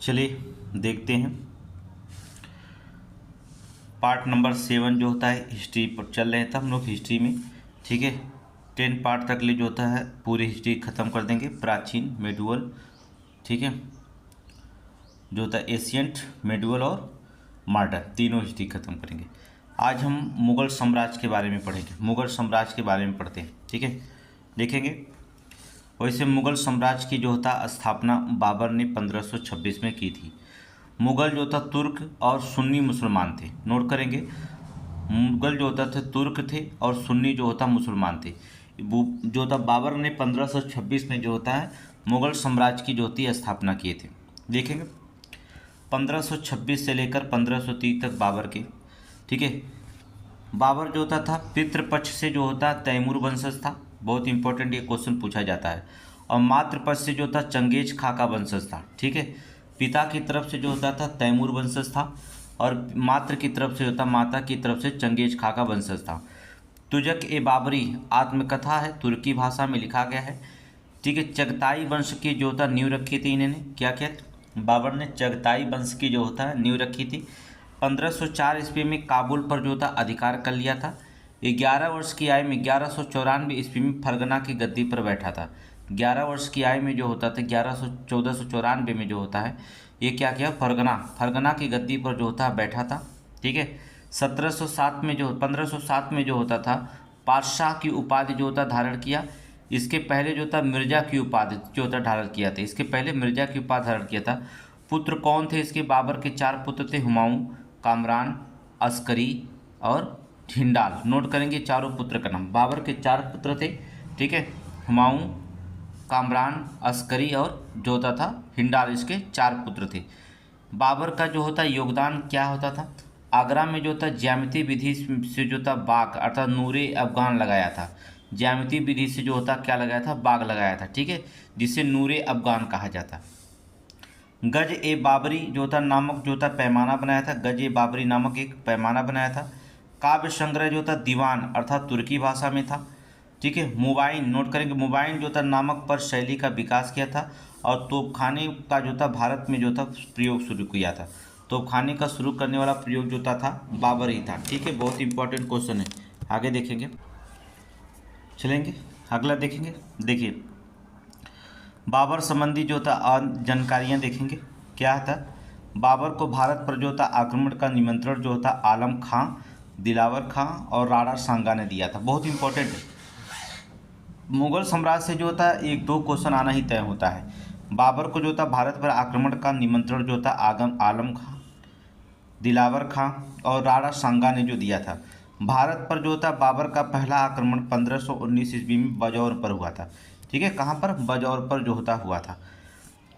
चलिए देखते हैं। पार्ट नंबर 7 जो होता है हिस्ट्री पर चल रहे थे हम लोग हिस्ट्री में। ठीक है, 10 पार्ट तक ले जो होता है पूरी हिस्ट्री ख़त्म कर देंगे, प्राचीन मेडुअल। ठीक है, जो होता है एशियंट, मेडुअल और मॉडर्न, तीनों हिस्ट्री ख़त्म करेंगे। आज हम मुग़ल साम्राज्य के बारे में पढ़ेंगे, मुग़ल साम्राज्य के बारे में पढ़ते हैं। ठीक है, देखेंगे। वैसे मुग़ल साम्राज्य की जो होता स्थापना बाबर ने 1526 में की थी। मुग़ल जो था तुर्क और सुन्नी मुसलमान थे, नोट करेंगे। मुग़ल जो होता थे तुर्क थे और सुन्नी जो होता मुसलमान थे। जो होता बाबर ने 1526 में जो होता है मुग़ल साम्राज्य की जो होती स्थापना किए थे। देखेंगे 1526 से लेकर 1530 तक बाबर के। ठीक है, बाबर जो होता था पितृपक्ष से जो होता तैमूर वंशज था, बहुत इंपॉर्टेंट ये क्वेश्चन पूछा जाता है। और मातृपक्ष से जो था चंगेज खां का वंशज था। ठीक है, पिता की तरफ से जो होता था तैमूर वंशज था और मातृ की तरफ से होता माता की तरफ से चंगेज खां का वंशज था। तुजक ए बाबरी आत्मकथा है, तुर्की भाषा में लिखा गया है। ठीक है, चगताई वंश की जो होता नींव रखी थी इन्होंने, क्या क्या बाबर ने चगताई वंश की जो होता है नींव रखी थी। 1504 ईस्वी में काबुल पर जो होता अधिकार कर लिया था। 11 वर्ष की आयु में 1194 ईस्वी में फरगना की गद्दी पर बैठा था। 11 वर्ष की आयु में जो होता था 1494 में जो होता है ये क्या किया, फरगना की गद्दी पर जो होता बैठा था। ठीक है, 1707 में जो 1507 में जो होता था पातशाह की उपाधि जो होता धारण किया। इसके पहले जो था मिर्जा की उपाधि जो होता धारण किया था, इसके पहले मिर्जा की उपाधि धारण किया था। पुत्र कौन थे इसके, बाबर के 4 पुत्र थे, हुमायूं, कामरान, अस्करी और हिंडाल। नोट करेंगे चारों पुत्र का नाम, बाबर के 4 पुत्र थे। ठीक है, हुमायूं, कामरान, अस्करी और जो होता था हिंडाल, इसके 4 पुत्र थे। बाबर का जो होता योगदान क्या होता था, आगरा में जो था ज्यामिति विधि से जो था बाग अर्थात नूरे अफगान लगाया था। ज्यामिति विधि से जो होता क्या लगाया था, बाग लगाया था। ठीक है, जिसे नूरे अफगान कहा जाता। गज ए बाबरी जो होता नामक जो होता पैमाना बनाया था, गज ए बाबरी नामक एक पैमाना बनाया था। काव्य संग्रह जो होता दीवान अर्थात तुर्की भाषा में था। ठीक है, मुबाइन, नोट करेंगे मुबाइन जो था नामक पर शैली का विकास किया था। और तोपखाने का जो था भारत में जो था प्रयोग शुरू किया था। तोपखाने का शुरू करने वाला प्रयोग जो था बाबर ही था। ठीक है, बहुत इंपॉर्टेंट क्वेश्चन है, आगे देखेंगे। चलेंगे अगला देखेंगे। देखिए बाबर संबंधी जो था जानकारियाँ देखेंगे। क्या था, बाबर को भारत पर जो था आक्रमण का निमंत्रण जो था आलम खां, दिलावर खां और राणा सांगा ने दिया था। बहुत इंपॉर्टेंट है, मुग़ल साम्राज्य से जो होता है 1-2 क्वेश्चन आना ही तय होता है। बाबर को जो था भारत पर आक्रमण का निमंत्रण जो था आलम खां, दिलावर खां और राणा सांगा ने जो दिया था। भारत पर जो था बाबर का पहला आक्रमण 1519 ईस्वी में बजौर पर हुआ था। ठीक है, कहाँ पर, बजौर पर जो होता हुआ था।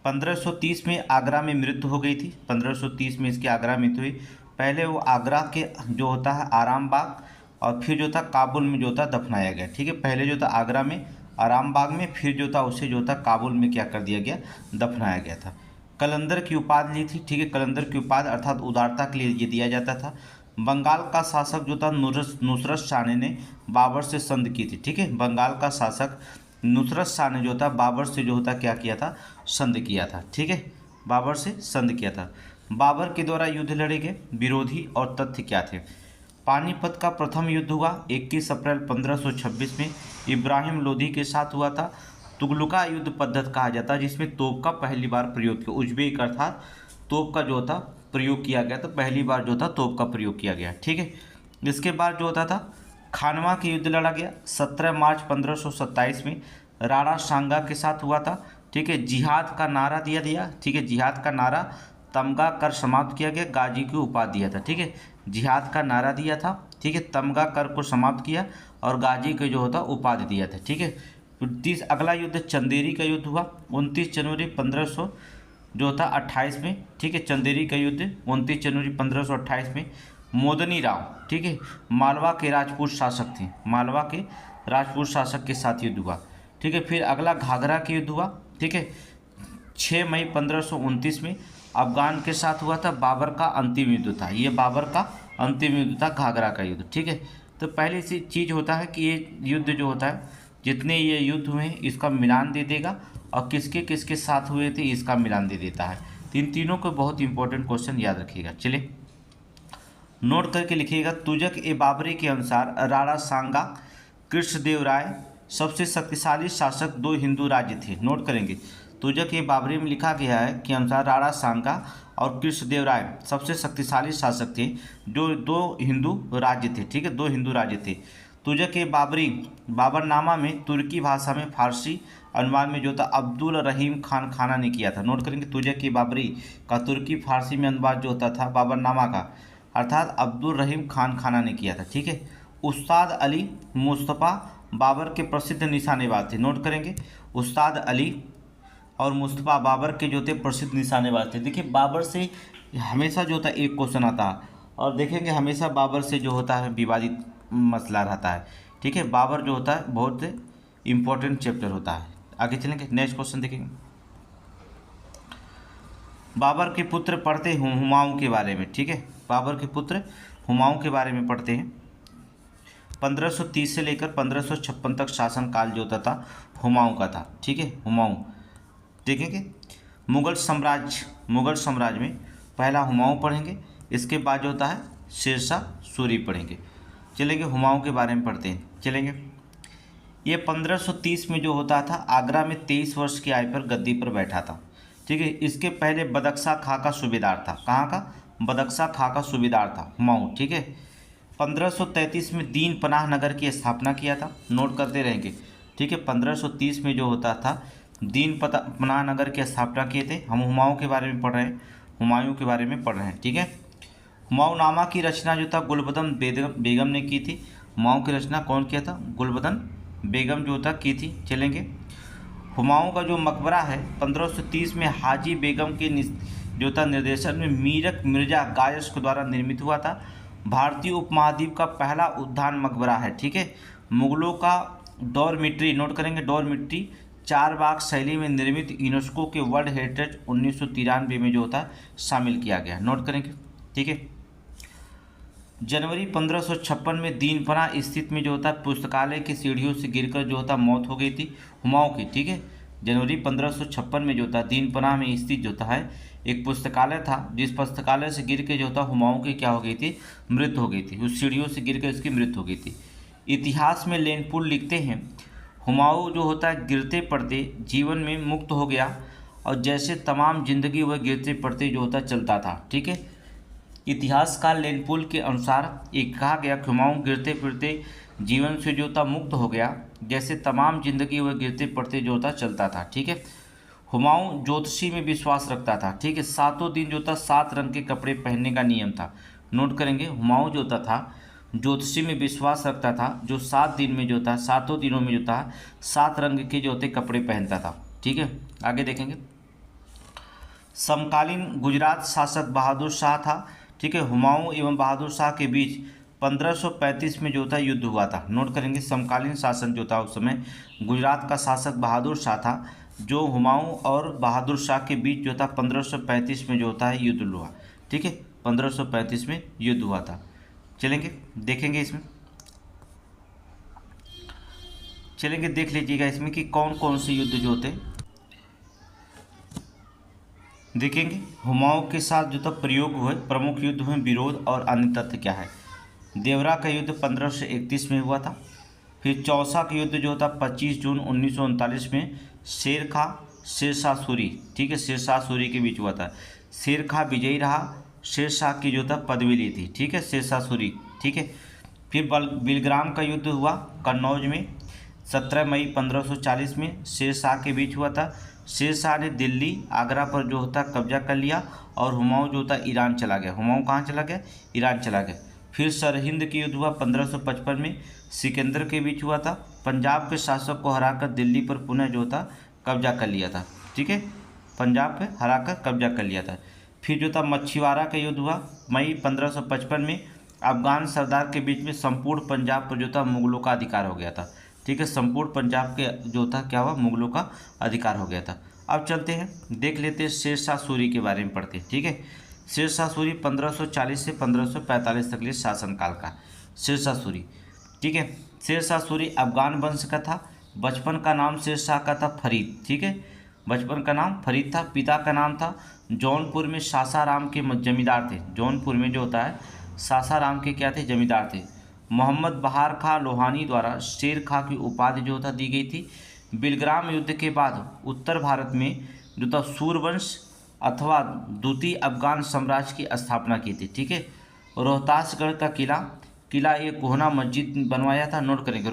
1530 में आगरा में मृत्यु हो गई थी। 1530 में इसकी आगरा मृत्यु हुई। पहले वो आगरा के जो होता है आराम बाग और फिर जो था काबुल में जो था दफनाया गया। ठीक है, पहले जो था आगरा में आराम बाग में, फिर जो था उसे जो था काबुल में क्या कर दिया गया, दफनाया गया था। कलंदर की उपाधि ली थी। ठीक है, कलंदर की उपाधि अर्थात उदारता के लिए ये दिया जाता था। बंगाल का शासक जो था नुसरत शाह ने बाबर से संधि की थी। ठीक है, बंगाल का शासक नुसरत शाह ने जो था बाबर से जो होता क्या किया था, संधि किया था। ठीक है, बाबर से संधि किया था। बाबर के द्वारा युद्ध लड़े गए विरोधी और तथ्य क्या थे। पानीपत का प्रथम युद्ध हुआ 21 अप्रैल 1526 में इब्राहिम लोधी के साथ हुआ था। तुगलका युद्ध पद्धति कहा जाता है, जिसमें तोप का पहली बार प्रयोग किया, उज्बेक अर्थात तोप का जो था प्रयोग किया गया, तो पहली बार जो था तोप का प्रयोग किया गया। ठीक है, इसके बाद जो होता था खानवा के युद्ध लड़ा गया 17 मार्च 1527 में राणा सांगा के साथ हुआ था। ठीक है, जिहाद का नारा दिया। ठीक है, जिहाद का नारा तमगा कर समाप्त किया गया, गाजी की उपाधि दिया था। ठीक है, जिहाद का नारा दिया था। ठीक है, तमगा कर को समाप्त किया और गाजी के जो होता उपाधि दिया था। ठीक है, 30 अगला युद्ध चंदेरी का युद्ध हुआ 29 जनवरी 1500 जो था 28 में। ठीक है, चंदेरी का युद्ध 29 जनवरी 1528 में। मोदनी राव, ठीक है, मालवा के राजपूत शासक थे, मालवा के राजपूत शासक के साथ युद्ध हुआ। ठीक है, फिर अगला घाघरा का युद्ध हुआ। ठीक है, 6 मई 1529 में अफगान के साथ हुआ था। बाबर का अंतिम युद्ध था, ये बाबर का अंतिम युद्ध था घाघरा का युद्ध। ठीक है, तो पहली सी चीज़ होता है कि ये युद्ध जो होता है, जितने ये युद्ध हुए हैं इसका मिलान दे देगा और किसके किसके साथ हुए थे इसका मिलान दे देता है। तीनों को बहुत इंपॉर्टेंट क्वेश्चन याद रखिएगा। चलिए नोट करके लिखिएगा। तुजक ए बाबरी के अनुसार राणा सांगा कृष्णदेव राय सबसे शक्तिशाली शासक 2 हिंदू राज्य थे। नोट करेंगे, तुजक ए बाबरी में लिखा गया है कि अनुसार राणा सांगा और कृष्णदेव राय सबसे शक्तिशाली शासक थे जो 2 हिंदू राज्य थे। ठीक है, 2 हिंदू राज्य थे। तुजक ए बाबरी बाबरनामा में तुर्की भाषा में फारसी अनुवाद में जो था अब्दुल रहीम खान खाना ने किया था। नोट करेंगे, तुजक ए बाबरी का तुर्की फारसी में अनुवाद जो होता था बाबरनामा का अर्थात अब्दुल रहीम खान खाना ने किया था। ठीक है, उस्ताद अली मुस्तफ़ा बाबर के प्रसिद्ध निशानेबाज थे। नोट करेंगे, उस्ताद अली और मुस्तफ़ा बाबर के जो थे प्रसिद्ध निशानेबाज थे। देखिए बाबर से हमेशा जो होता है एक क्वेश्चन आता है और देखेंगे हमेशा बाबर से जो होता है विवादित मसला रहता है। ठीक है, बाबर जो होता है बहुत इंपॉर्टेंट चैप्टर होता है। आगे चलेंगे, नेक्स्ट क्वेश्चन देखेंगे। बाबर के पुत्र पढ़ते हैं हुमायूं के बारे में। ठीक है, बाबर के पुत्र हुमायूं के बारे में पढ़ते हैं। 1530 से लेकर 1556 तक शासनकाल जो होता था हुमायूं का था। ठीक है, हुमायूं देखेंगे। मुगल साम्राज्य में पहला हुमायूं पढ़ेंगे, इसके बाद जो होता है शेरशाह सूरी पढ़ेंगे। चलेंगे हुमायूं के बारे में पढ़ते हैं। चलेंगे, ये 1530 में जो होता था आगरा में 23 वर्ष की आयु पर गद्दी पर बैठा था। ठीक है, इसके पहले बदख्शा खां का सूबेदार था। कहाँ का? बदख्शा खां का सूबेदार था हुमायूं। ठीक है, 1533 में दीन पनाह नगर की स्थापना किया था। नोट करते रहेंगे। ठीक है, 1530 में जो होता था दीन पनाह नगर की स्थापना किए थे। हम हुमायूं के बारे में पढ़ रहे हैं, हुमायूं के बारे में पढ़ रहे हैं। ठीक है, हुमायूंनामा की रचना जो था गुलबदन बेगम ने की थी। हुमायूं की रचना कौन किया था? गुलबदन बेगम जो था की थी। चलेंगे, हुमायूं का जो मकबरा है 1530 में हाजी बेगम के जो था निर्देशन में मीरक मिर्जा गायस के द्वारा निर्मित हुआ था। भारतीय उपमहाद्वीप का पहला उद्यान मकबरा है। ठीक है, मुगलों का डॉर्मिट्री, नोट करेंगे डॉर्मिट्री, 4 बाग शैली में निर्मित यूनेस्को के वर्ल्ड हेरिटेज 1993 में जो होता है शामिल किया गया। नोट करेंगे। ठीक है, जनवरी 1556 में दीनपना स्थित में जो होता है पुस्तकालय की सीढ़ियों से गिरकर जो होता मौत हो गई थी हुमायूं की। ठीक है, जनवरी 1556 में जो था दीनपना में स्थित जो था एक पुस्तकालय था, जिस पुस्तकालय से गिर के जो था हुमायूं की क्या हो गई थी? मृत्यु हो गई थी। उस सीढ़ियों से गिर कर इसकी मृत्यु हो गई थी। इतिहास में लेनपुल लिखते हैं हुमायूं जो होता है गिरते पड़ते जीवन में मुक्त हो गया और जैसे तमाम जिंदगी वह गिरते पड़ते जो होता चलता था। ठीक है, इतिहासकार लेनपुल के अनुसार एक कहा गया कि हुमायूं गिरते फिरते जीवन से जो था मुक्त हो गया, जैसे तमाम जिंदगी वह गिरते पड़ते जो था चलता था। ठीक है, हुमायूं ज्योतिषी में विश्वास रखता था। ठीक है, 7 दिन जो था 7 रंग के कपड़े पहनने का नियम था। नोट करेंगे, हुमायूं जो था ज्योतिषी में विश्वास रखता था, जो 7 दिन में जो था 7 दिनों में जो था 7 रंग के जो होते कपड़े पहनता था। ठीक है, आगे देखेंगे। समकालीन गुजरात शासक बहादुर शाह था। ठीक है, हुमायूं एवं बहादुर शाह के बीच 1535 में जो था युद्ध हुआ था। नोट करेंगे, समकालीन शासन जो था उस समय गुजरात का शासक बहादुर शाह था, जो हुमायूं और बहादुर शाह के बीच जो था 1535 में जो होता है युद्ध हुआ। ठीक है, 1535 में युद्ध हुआ था। चलेंगे देखेंगे इसमें, चलेंगे देख लीजिएगा इसमें कि कौन कौन से युद्ध जो होते देखेंगे। हुमायूं के साथ जो था प्रयोग हुए प्रमुख युद्ध हुए, विरोध और अन्य तथ्य क्या है। देवरा का युद्ध 1531 में हुआ था। फिर चौसा का युद्ध जो था 25 जून 1939 में शेरशाह सूरी, ठीक है, शेरशाह सूरी के बीच हुआ था। शेरशाह विजयी रहा, शेरशाह की जो था पदवी ली थी। ठीक है, शेरशाह सूरी। ठीक है, फिर बिलग्राम का युद्ध हुआ कन्नौज में 17 मई 1540 में शेरशाह के बीच हुआ था। शेरशाह ने दिल्ली आगरा पर जो होता कब्जा कर लिया और हुमायूं जो था ईरान चला गया। हुमायूं कहाँ चला गया? ईरान चला गया। फिर सरहिंद की युद्ध हुआ 1555 में सिकंदर के बीच हुआ था। पंजाब के शासक को हराकर दिल्ली पर पुनः जो था कब्जा कर लिया था। ठीक है, पंजाब पे हराकर कब्जा कर लिया था। फिर जो था मछुआरा का युद्ध हुआ मई 1555 में अफगान सरदार के बीच में संपूर्ण पंजाब पर जो था मुगलों का अधिकार हो गया था। ठीक है, संपूर्ण पंजाब के जो था क्या हुआ? मुगलों का अधिकार हो गया था। अब चलते हैं देख लेते हैं शेरशाह सूरी के बारे में पढ़ते हैं। ठीक है, शेरशाह सूरी 1540 से 1545 तक लिए शासनकाल का शेरशाह सूरी। ठीक है, शेरशाह सूरी अफगान वंश का था। बचपन का नाम शेरशाह का था फरीद। ठीक है, बचपन का नाम फरीद था। पिता का नाम था जौनपुर में सासाराम के जमींदार थे। जौनपुर में जो होता है सासाराम के क्या थे, जमींदार थे। मोहम्मद बहार खां लोहानी द्वारा शेर खां की उपाधि जो था दी गई थी। बिलग्राम युद्ध के बाद उत्तर भारत में जो था सूरवंश अथवा द्वितीय अफगान साम्राज्य की स्थापना की थी। ठीक है। रोहतासगढ़ का किला एक कोहना मस्जिद बनवाया था। नोट करेंगे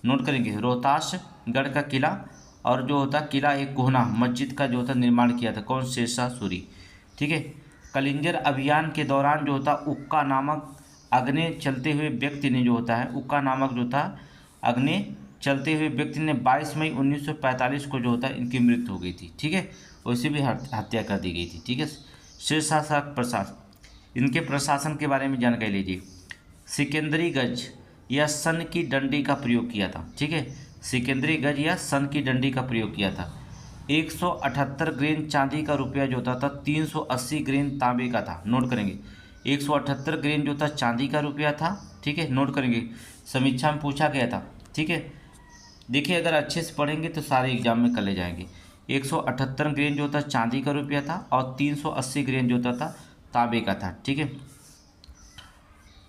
नोट करेंगे रोहतासगढ़ का किला और जो होता किला एक कोहना मस्जिद का जो होता निर्माण किया था कौन, शेरशाह सूरी। ठीक है। कलिंजर अभियान के दौरान जो होता उक्का नामक अग्नि चलते हुए व्यक्ति ने जो होता है उक्का नामक जो था अग्नि चलते हुए व्यक्ति ने 22 मई 1945 को जो होता है इनकी मृत्यु हो गई थी। ठीक है। वैसे भी हत्या कर दी गई थी। ठीक है। शेरशाह प्रशासन, इनके प्रशासन के बारे में जानकारी लीजिए। सिकंदरी गज या सन की डंडी का प्रयोग किया था। ठीक है। सिकंदरी गज या सन की डंडी का प्रयोग किया था। 178 ग्रेन चांदी का रुपया जो होता था 380 ग्रेन तांबे का था। नोट करेंगे 178 ग्रेन जो था चांदी का रुपया था। ठीक है। नोट करेंगे समीक्षा में पूछा गया था। ठीक है। देखिए अगर अच्छे से पढ़ेंगे तो सारे एग्जाम में कर ले जाएंगे। 178 ग्रेन जो था चांदी का रुपया था और 380 ग्रेन जो था तांबे का था। ठीक है।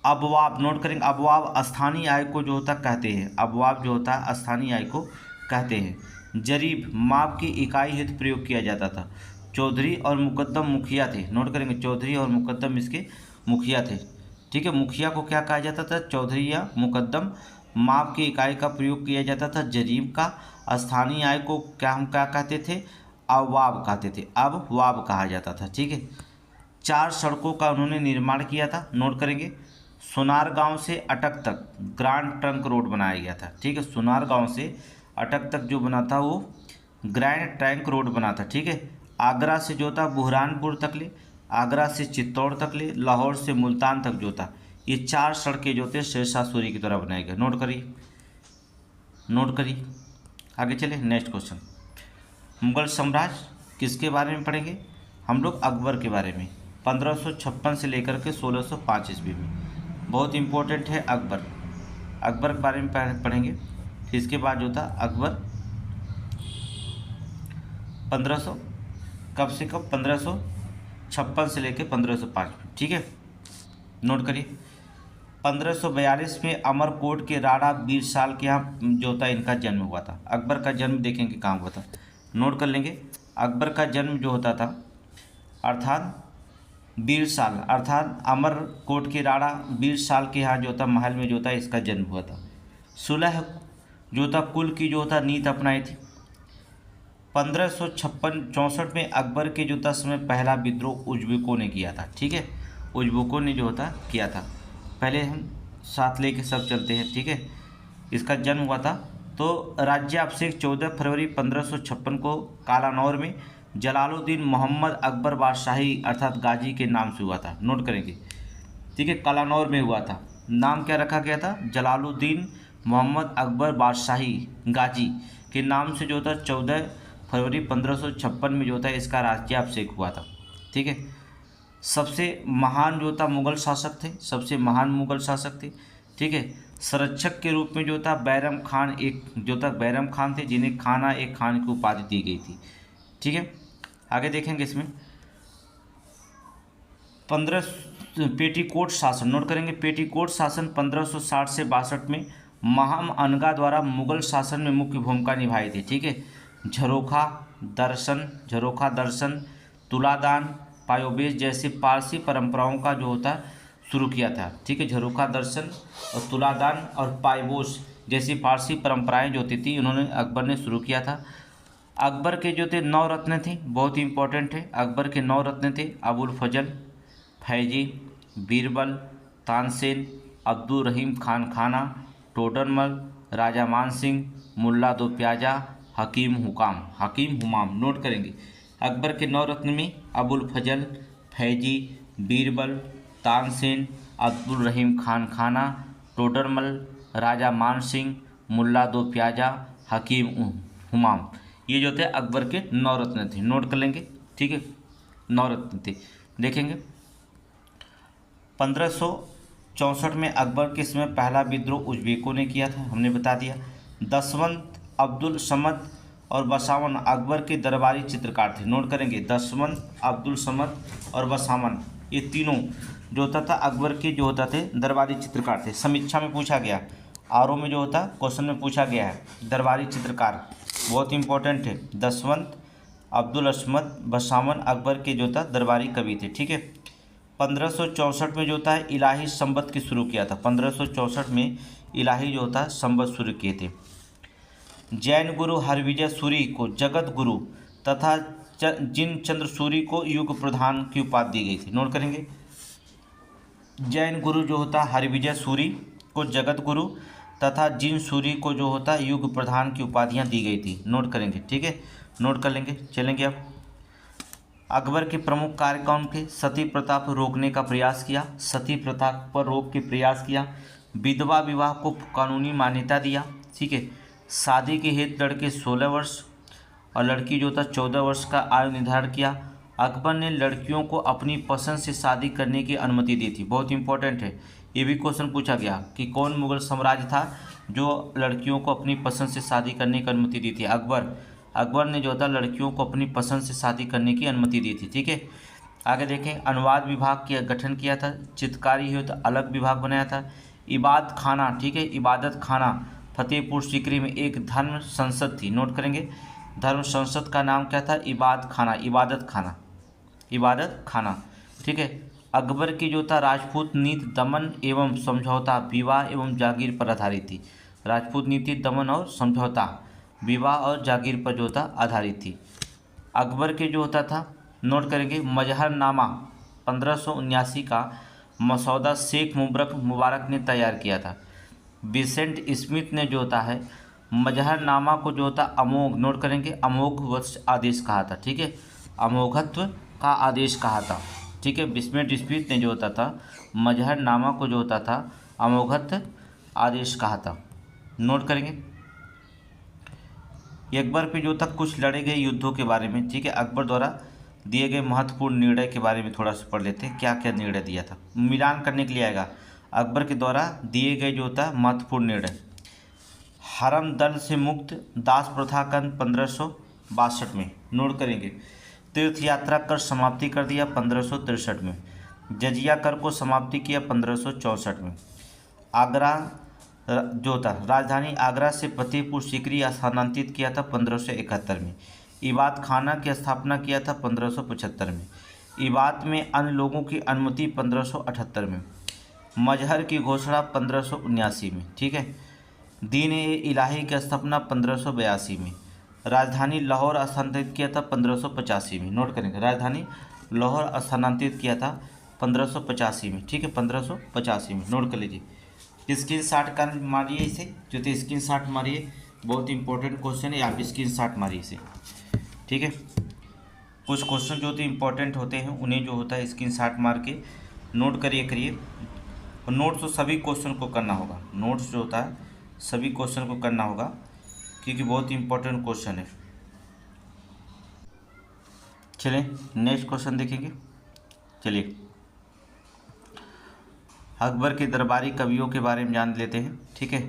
अबवाब, नोट करेंगे अबवाब स्थानीय आय को जो होता कहते हैं। अबवाब जो होता है स्थानीय आय को कहते हैं। जरीब माप की इकाई हेतु प्रयोग किया जाता था। चौधरी और मुकद्दम मुखिया थे। नोट करेंगे चौधरी और मुकद्दम इसके मुखिया थे। ठीक है। मुखिया को क्या कहा जाता था, चौधरी या मुकद्दम। माप की इकाई का प्रयोग किया जाता था जरीब का। स्थानीय आय को क्या हम क्या कहते थे, अबवाब कहते थे, अबवाब कहा जाता था। ठीक है। 4 सड़कों का उन्होंने निर्माण किया था। नोट करेंगे सोनार गांव से अटक तक ग्रैंड ट्रंक रोड बनाया गया था। ठीक है। सोनार गांव से अटक तक जो बना था वो ग्रैंड ट्रंक रोड बना था। ठीक है। आगरा से जो था बुरहानपुर तक ले, आगरा से चित्तौड़ तक ले, लाहौर से मुल्तान तक जो था ये 4 सड़कें जो थे शेरशाह सूरी की द्वारा बनाए गए। नोट करिए आगे चले। नेक्स्ट क्वेश्चन, मुगल साम्राज्य किसके बारे में पढ़ेंगे हम लोग, अकबर के बारे में। 1556 से लेकर के 1605 ईस्वी में बहुत इंपॉर्टेंट है अकबर के बारे में पढ़ेंगे। इसके बाद जो था अकबर 1500 कब से कब 1556 से लेकर 1505 में। ठीक है। नोट करिए 1542 में अमरकोट के राणा बीरसाल के यहाँ जो था इनका जन्म हुआ था। अकबर का जन्म देखेंगे कहाँ हुआ था, नोट कर लेंगे। अकबर का जन्म जो होता था अर्थात बीरसाल अर्थात अमरकोट के राणा बीरसाल के यहाँ जो था महल में जो था इसका जन्म हुआ था। सुलह जो था कुल की जो था नीति अपनाई थी। 1556-64 में अकबर के जो था समय पहला विद्रोह उज्बेकों ने किया था। ठीक है। उज्बेकों ने जो होता किया था। पहले हम साथ लेके सब चलते हैं। ठीक है। इसका जन्म हुआ था तो राज्याभिषेक 14 फरवरी 1556 को कालानौर में जलालुद्दीन मोहम्मद अकबर बादशाही अर्थात गाजी के नाम से हुआ था। नोट करेंगे। ठीक है। कालानौर में हुआ था। नाम क्या रखा गया था, जलालुद्दीन मोहम्मद अकबर बादशाही गाजी के नाम से जो था 14 फरवरी 1556 में जो था इसका राज्याभिषेक हुआ था। ठीक है। सबसे महान जो था मुगल शासक थे, सबसे महान मुगल शासक थे। ठीक है। संरक्षक के रूप में जो था बैरम खान बैरम खान थे, जिन्हें खाना एक खान की उपाधि दी गई थी। ठीक है। आगे देखेंगे इसमें 15 पेटीकोट शासन, नोट करेंगे पेटीकोट शासन 1560 से 62 में महाम अनगा द्वारा मुगल शासन में मुख्य भूमिका निभाई थी। ठीक है। झरोखा दर्शन तुलादान पायोबेश जैसे पारसी परंपराओं का जो होता शुरू किया था। ठीक है। झरोखा दर्शन और तुलादान और पायबोश जैसी पारसी परंपराएं जो होती थी उन्होंने अकबर ने शुरू किया था। अकबर के जो थे 9 रत्न थे, बहुत ही इंपॉर्टेंट है। अकबर के 9 रत्न थे अबुल फजल, फैजी, बीरबल, तानसेन, अब्दुल रहीम खान खाना, टोडरमल, राजा मान सिंह, मुल्ला दो प्याजा, हकीम हुमाम। नोट करेंगे अकबर के 9 रत्न में अबुल फजल, फैजी, बीरबल, तानसेन, अब्दुल रहीम खान खाना, टोडरमल, राजा मान सिंह, मुल्ला दो प्याजा, हकीम हुमाम, ये जो थे अकबर के 9 रत्न थे। नोट कर लेंगे। ठीक है। 9 रत्न थे। देखेंगे 1564 में अकबर के समय पहला विद्रोह उज्बेकों ने किया था, हमने बता दिया। दसवंत अब्दुल समद और बसावन अकबर के दरबारी चित्रकार थे। नोट करेंगे, दसवंत, अब्दुल समद और बसावन, ये तीनों जो होता था अकबर के जो होता थे दरबारी चित्रकार थे। समीक्षा में पूछा गया, आरओ में जो होता क्वेश्चन में पूछा गया है दरबारी चित्रकार, बहुत इंपॉर्टेंट है। दसवंत, अब्दुल समद, बसावन अकबर के जो था दरबारी कवि थे। ठीक है। 1564 में जो होता है इलाही संबत की शुरू किया था। 1564 में इलाही जो होता है संबत शुरू किए थे। जैन गुरु हरविजय सूरी को जगत गुरु तथा जिन चंद्र सूरी को युग प्रधान की उपाधि दी गई थी। नोट करेंगे, जैन गुरु जो होता हरविजय सूरी को जगत गुरु तथा जिन सूरी को जो होता युग प्रधान की उपाधियां दी गई थी। नोट करेंगे, ठीक है, नोट कर लेंगे। चलेंगे अब, अकबर के प्रमुख कार्य कौन थे? सती प्रथा पर रोकने का प्रयास किया, सती प्रथा पर रोक के प्रयास किया, विधवा विवाह को कानूनी मान्यता दिया। ठीक है। शादी के हेतु लड़के 16 वर्ष और लड़की जो था 14 वर्ष का आयु निर्धारण किया। अकबर ने लड़कियों को अपनी पसंद से शादी करने की अनुमति दी थी। बहुत इंपॉर्टेंट है, ये भी क्वेश्चन पूछा गया कि कौन मुगल साम्राज्य था जो लड़कियों को अपनी पसंद से शादी करने की अनुमति दी थी? अकबर ने जो था लड़कियों को अपनी पसंद से शादी करने की अनुमति दी थी। ठीक है। आगे देखें, अनुवाद विभाग का गठन किया था, चित्रकारी हेतु अलग विभाग बनाया था। इबादत खाना, ठीक है, इबादत खाना फतेहपुर सीकरी में एक धर्म संसद थी। नोट करेंगे, धर्म संसद का नाम क्या था? इबादत खाना, इबादत खाना, इबादत खाना। ठीक है। अकबर की जो था राजपूत नीति दमन एवं समझौता विवाह एवं जागीर पर आधारित थी। राजपूत नीति दमन और समझौता विवाह और जागीर पर जो था आधारित थी। अकबर के जो होता था, नोट करेंगे, मजहरनामा 1579 का मसौदा शेख मुबारक ने तैयार किया था। विसेंट स्मिथ ने जो होता है मजहरनामा को जो होता अमोघ, नोट करेंगे, अमोघ आदेश कहा था। ठीक है, अमोघत्व का आदेश कहा था। ठीक है। विसेंट स्मिथ ने जो होता था मजहरनामा को जो होता था अमोघत्व आदेश कहा था। नोट करेंगे। अकबर पे जो था कुछ लड़े गए युद्धों के बारे में, ठीक है, अकबर द्वारा दिए गए महत्वपूर्ण निर्णय के बारे में थोड़ा सा पढ़ लेते हैं। क्या क्या निर्णय दिया था, मिलान करने के लिए आएगा। अकबर के द्वारा दिए गए जो होता है महत्वपूर्ण निर्णय, हरम दल से मुक्त, दास प्रथा का 1562 में। नोट करेंगे, तीर्थ यात्रा कर समाप्ति कर दिया 1563 में। जजिया कर को समाप्ति किया 1564 में। आगरा जो था राजधानी आगरा से फतेहपुर सीकरी स्थानांतरित किया था 1571 में। इबादत खाना की स्थापना किया था 1575 में। इबादत में अन्य लोगों की अनुमति 1578 में। मजहर की घोषणा 1579 में। ठीक है। दीन ए इलाही की स्थापना 1582 में। राजधानी लाहौर स्थानांतरित किया था 1585 में। नोट करेंगे, राजधानी लाहौर स्थानांतरित किया था 1585 में। ठीक है, 1585 में। नोट कर लीजिए, स्क्रीन शॉट कर मारिए इसे, जो तो स्क्रीन शॉट मारिए, बहुत इंपॉर्टेंट क्वेश्चन है, आप स्क्रीन शॉट मारिए इसे। ठीक है, कुछ क्वेश्चन जो होते इंपॉर्टेंट होते हैं उन्हें जो होता है स्क्रीन शॉट मार के नोट करिए। और नोट्स तो सभी क्वेश्चन को करना होगा, नोट्स जो होता है सभी क्वेश्चन को करना होगा क्योंकि बहुत इंपॉर्टेंट क्वेश्चन है। चलिए नेक्स्ट क्वेश्चन देखेंगे। चलिए, अकबर के दरबारी कवियों के बारे में जान लेते हैं। ठीक है,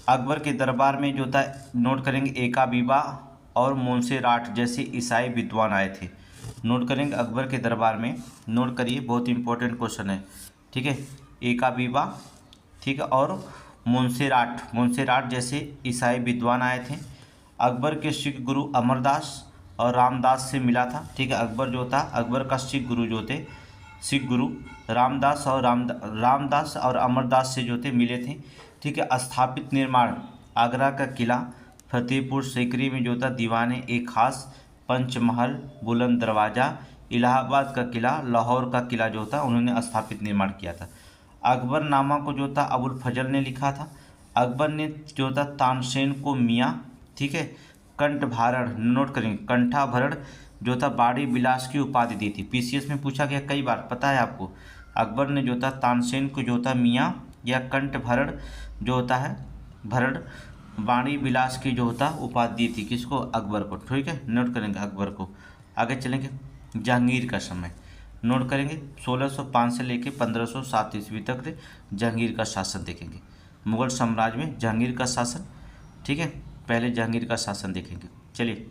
अकबर के दरबार में जो था, नोट करेंगे, एका बीबा और मोंसेराट जैसे ईसाई विद्वान आए थे। नोट करेंगे, अकबर के दरबार में, नोट करिए, बहुत इंपॉर्टेंट क्वेश्चन है। ठीक है, एका बीबा, ठीक है, और मोंसेराट जैसे ईसाई विद्वान आए थे। अकबर के सिख गुरु अमरदास और रामदास से मिला था। ठीक है, अकबर जो था, अकबर का सिख गुरु जो थे, सिख गुरु रामदास और अमरदास से जो थे मिले थे। ठीक है, स्थापित निर्माण आगरा का किला, फतेहपुर सीकरी में जो था दीवाने एक खास, पंचमहल, बुलंद दरवाज़ा, इलाहाबाद का किला, लाहौर का किला जो था उन्होंने स्थापित निर्माण किया था। अकबरनामा को जो था अबुल फजल ने लिखा था। अकबर ने जो था तानसेन को मियाँ, ठीक है, कंठभरण, नोट करेंगे, कंठाभरण जो था बाड़ी बिलास की उपाधि दी थी। पीसीएस में पूछा गया कई बार, पता है आपको। अकबर ने जो था तानसेन को जो था मियाँ या कंठभरण जो होता है भरण बाड़ी बिलास की जो होता उपाधि दी थी, किसको? अकबर को। ठीक है, नोट करेंगे अकबर को। आगे चलेंगे, जहांगीर का समय नोट करेंगे, 1605 से लेकर 1507 ईस्वी तक जहांगीर का शासन देखेंगे। मुगल साम्राज्य में जहांगीर का शासन, ठीक है, पहले जहांगीर का शासन देखेंगे। चलिए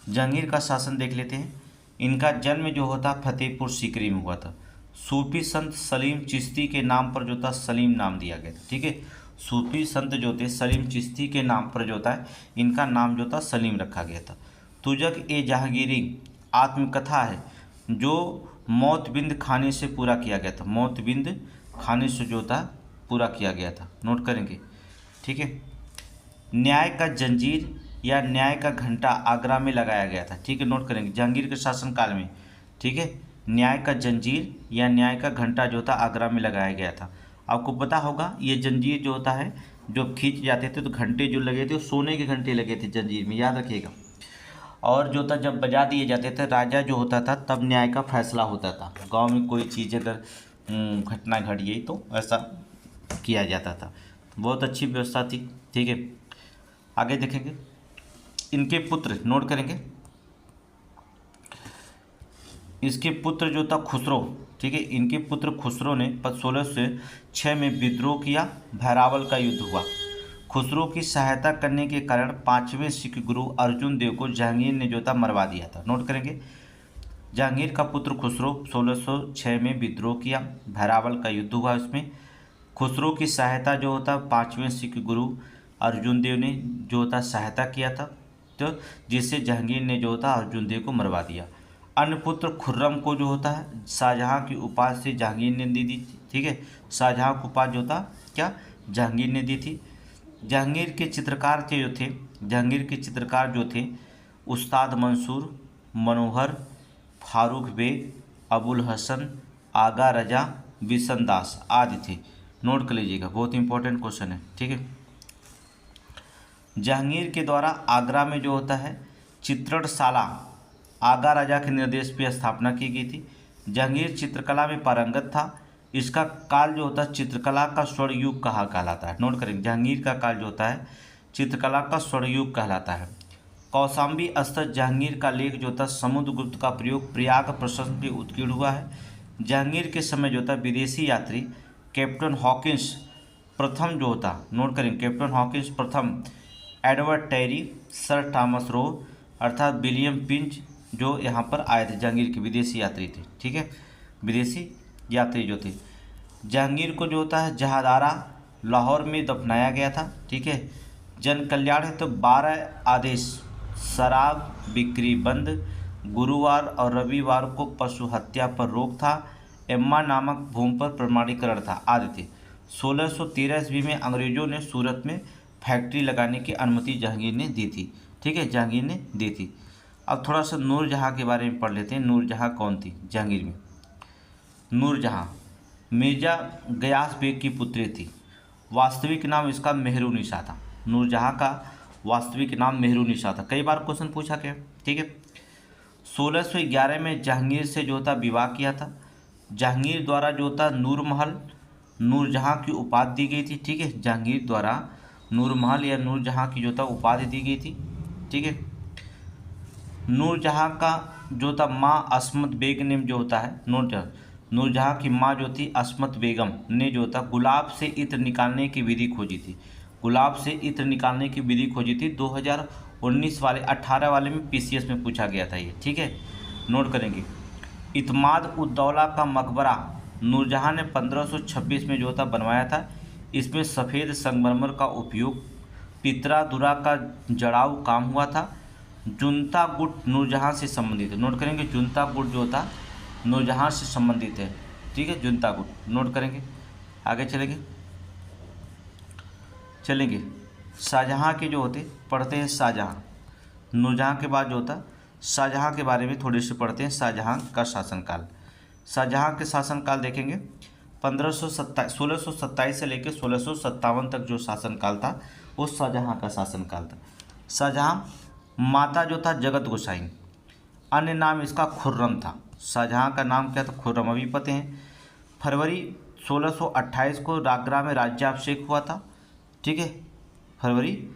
जहांगीर का शासन देख लेते हैं। इनका जन्म जो होता फतेहपुर सीकरी में हुआ था। सूफी संत सलीम चिश्ती के नाम पर जो था सलीम नाम दिया गया था। ठीक है, सूफी संत जो थे सलीम चिश्ती के नाम पर जो था इनका नाम जो था सलीम रखा गया था। तुजक ए जहांगीरी आत्मकथा है जो मौतबिंद खाने से पूरा किया गया था। मौतबिंद खाने से जो था पूरा किया गया था, नोट करेंगे। ठीक है, न्याय का जंजीर या न्याय का घंटा आगरा में लगाया गया था। ठीक है, नोट करेंगे जहांगीर के शासनकाल में। ठीक है, न्याय का जंजीर या न्याय का घंटा जो था आगरा में लगाया गया था। आपको पता होगा ये जंजीर जो होता है जो खींच जाते थे तो घंटे जो लगे थे वो सोने के घंटे लगे थे जंजीर में, याद रखिएगा। और जो था जब बजा दिए जाते थे राजा जो होता था तब न्याय का फैसला होता था। गांव में कोई चीज़ अगर घटना घट गई तो ऐसा किया जाता था। बहुत अच्छी व्यवस्था थी। ठीक है, आगे देखेंगे। इनके पुत्र नोट करेंगे, इसके पुत्र जो था खुसरो। ठीक है, इनके पुत्र खुसरो ने 1606 में विद्रोह किया। भैरावल का युद्ध हुआ। खुसरो की सहायता करने के कारण 5वें सिख गुरु अर्जुन देव को जहांगीर ने जो था मरवा दिया था। नोट करेंगे, जहांगीर का पुत्र खुसरो 1606 में विद्रोह किया। भैरावल का युद्ध हुआ। इसमें खुसरो की सहायता जो होता 5वें सिख गुरु अर्जुन देव ने जो होता सहायता किया था, तो जिससे जहांगीर ने जो होता अर्जुन देव को मरवा दिया। अन्य पुत्र खुर्रम को जो होता है शाहजहां की उपाधि से जहांगीर ने दे दी थी। ठीक है, शाहजहां की उपाधि जो था क्या जहांगीर ने दी थी। जहांगीर के चित्रकार जो थे उस्ताद मंसूर, मनोहर, फारूक बेग, अबुल हसन, आगा रजा, बिशन दास आदि थे। नोट कर लीजिएगा, बहुत इंपॉर्टेंट क्वेश्चन है। ठीक है, जहांगीर के द्वारा आगरा में जो होता है चित्रणशाला आगा राजा के निर्देश पर स्थापना की गई थी। जहांगीर चित्रकला में पारंगत था। इसका काल जो होता है चित्रकला का स्वर्ण युग कहलाता है। नोट करेंगे, जहांगीर का काल जो होता है चित्रकला का स्वर्ण युग कहलाता है। कौशाम्बी स्तर जहांगीर का लेख जो था समुद्रगुप्त का प्रयोग प्रयाग प्रशस्ति में उत्कीर्ण हुआ है। जहांगीर के समय जो था विदेशी यात्री कैप्टन हॉकिंस प्रथम जो होता, नोट करेंगे, कैप्टन हॉकिंस प्रथम, Edward Terry, sir Thomas Roe अर्थात विलियम पिंच जो यहाँ पर आए थे जहांगीर के विदेशी यात्री थे। ठीक है, विदेशी यात्री जो थे। जहांगीर को जो होता है जहादारा लाहौर में दफनाया गया था। ठीक है, जन कल्याण है तो 12 आदेश, शराब बिक्री बंद, गुरुवार और रविवार को पशु हत्या पर रोक था, एम्मा नामक भूमि पर प्रमाणीकरण था आदि थे। 1613 ईस्वी में अंग्रेजों ने सूरत में फैक्ट्री लगाने की अनुमति जहांगीर ने दी थी। ठीक है, जहांगीर ने दी थी। अब थोड़ा सा नूरजहाँ के बारे में पढ़ लेते हैं। नूरजहाँ कौन थी जहांगीर में? नूरजहाँ मिर्जा गयास बेग की पुत्री थी। वास्तविक नाम इसका मेहरुनिसा था। नूरजहाँ का वास्तविक नाम मेहरुनिसा था। कई बार क्वेश्चन पूछा गया। ठीक है, 1611 में जहांगीर से जो था विवाह किया था। जहांगीर द्वारा जो था नूरमहल नूरजहाँ की उपाधि दी गई थी। ठीक है, जहांगीर द्वारा नूरमहल या नूरजहाँ की जो था उपाधि दी गई थी। ठीक है, नूरजहाँ का जो था माँ अस्मत बेग ने जो होता है नूरजहाँ की माँ जो थी अस्मत बेगम ने जो था गुलाब से इत्र निकालने की विधि खोजी थी। गुलाब से इत्र निकालने की विधि खोजी थी। 2019 वाले 18 वाले में पीसीएस में पूछा गया था ये। ठीक है, नोट करेंगे। इत्माद उद्दौला का मकबरा नूरजहाँ ने 1526 में जो था बनवाया था। इसमें सफ़ेद संगमरमर का उपयोग पितरा दुरा का जड़ाऊ काम हुआ था। जुनता गुट नूरजहाँ से संबंधित है। नोट करेंगे, जुनता गुट जो था नूरजहाँ से संबंधित है। ठीक है, जुनता गुट नोट करेंगे। आगे चलेंगे शाहजहाँ के जो होते पढ़ते हैं शाहजहाँ। नूरजहाँ के बाद जो होता शाहजहाँ के बारे में थोड़ी सी पढ़ते हैं। शाहजहाँ का शासनकाल, शाहजहाँ के शासनकाल देखेंगे 1627 से लेकर 1657 तक जो शासनकाल था वो शाहजहाँ का शासनकाल था। शाहजहाँ माता जो था जगत गोसाई, अन्य नाम इसका खुर्रम था। शाहजहाँ का नाम क्या था? खुर्रम। अभी पते हैं फरवरी 1628 को आगरा में राज्याभिषेक हुआ था। ठीक है, फरवरी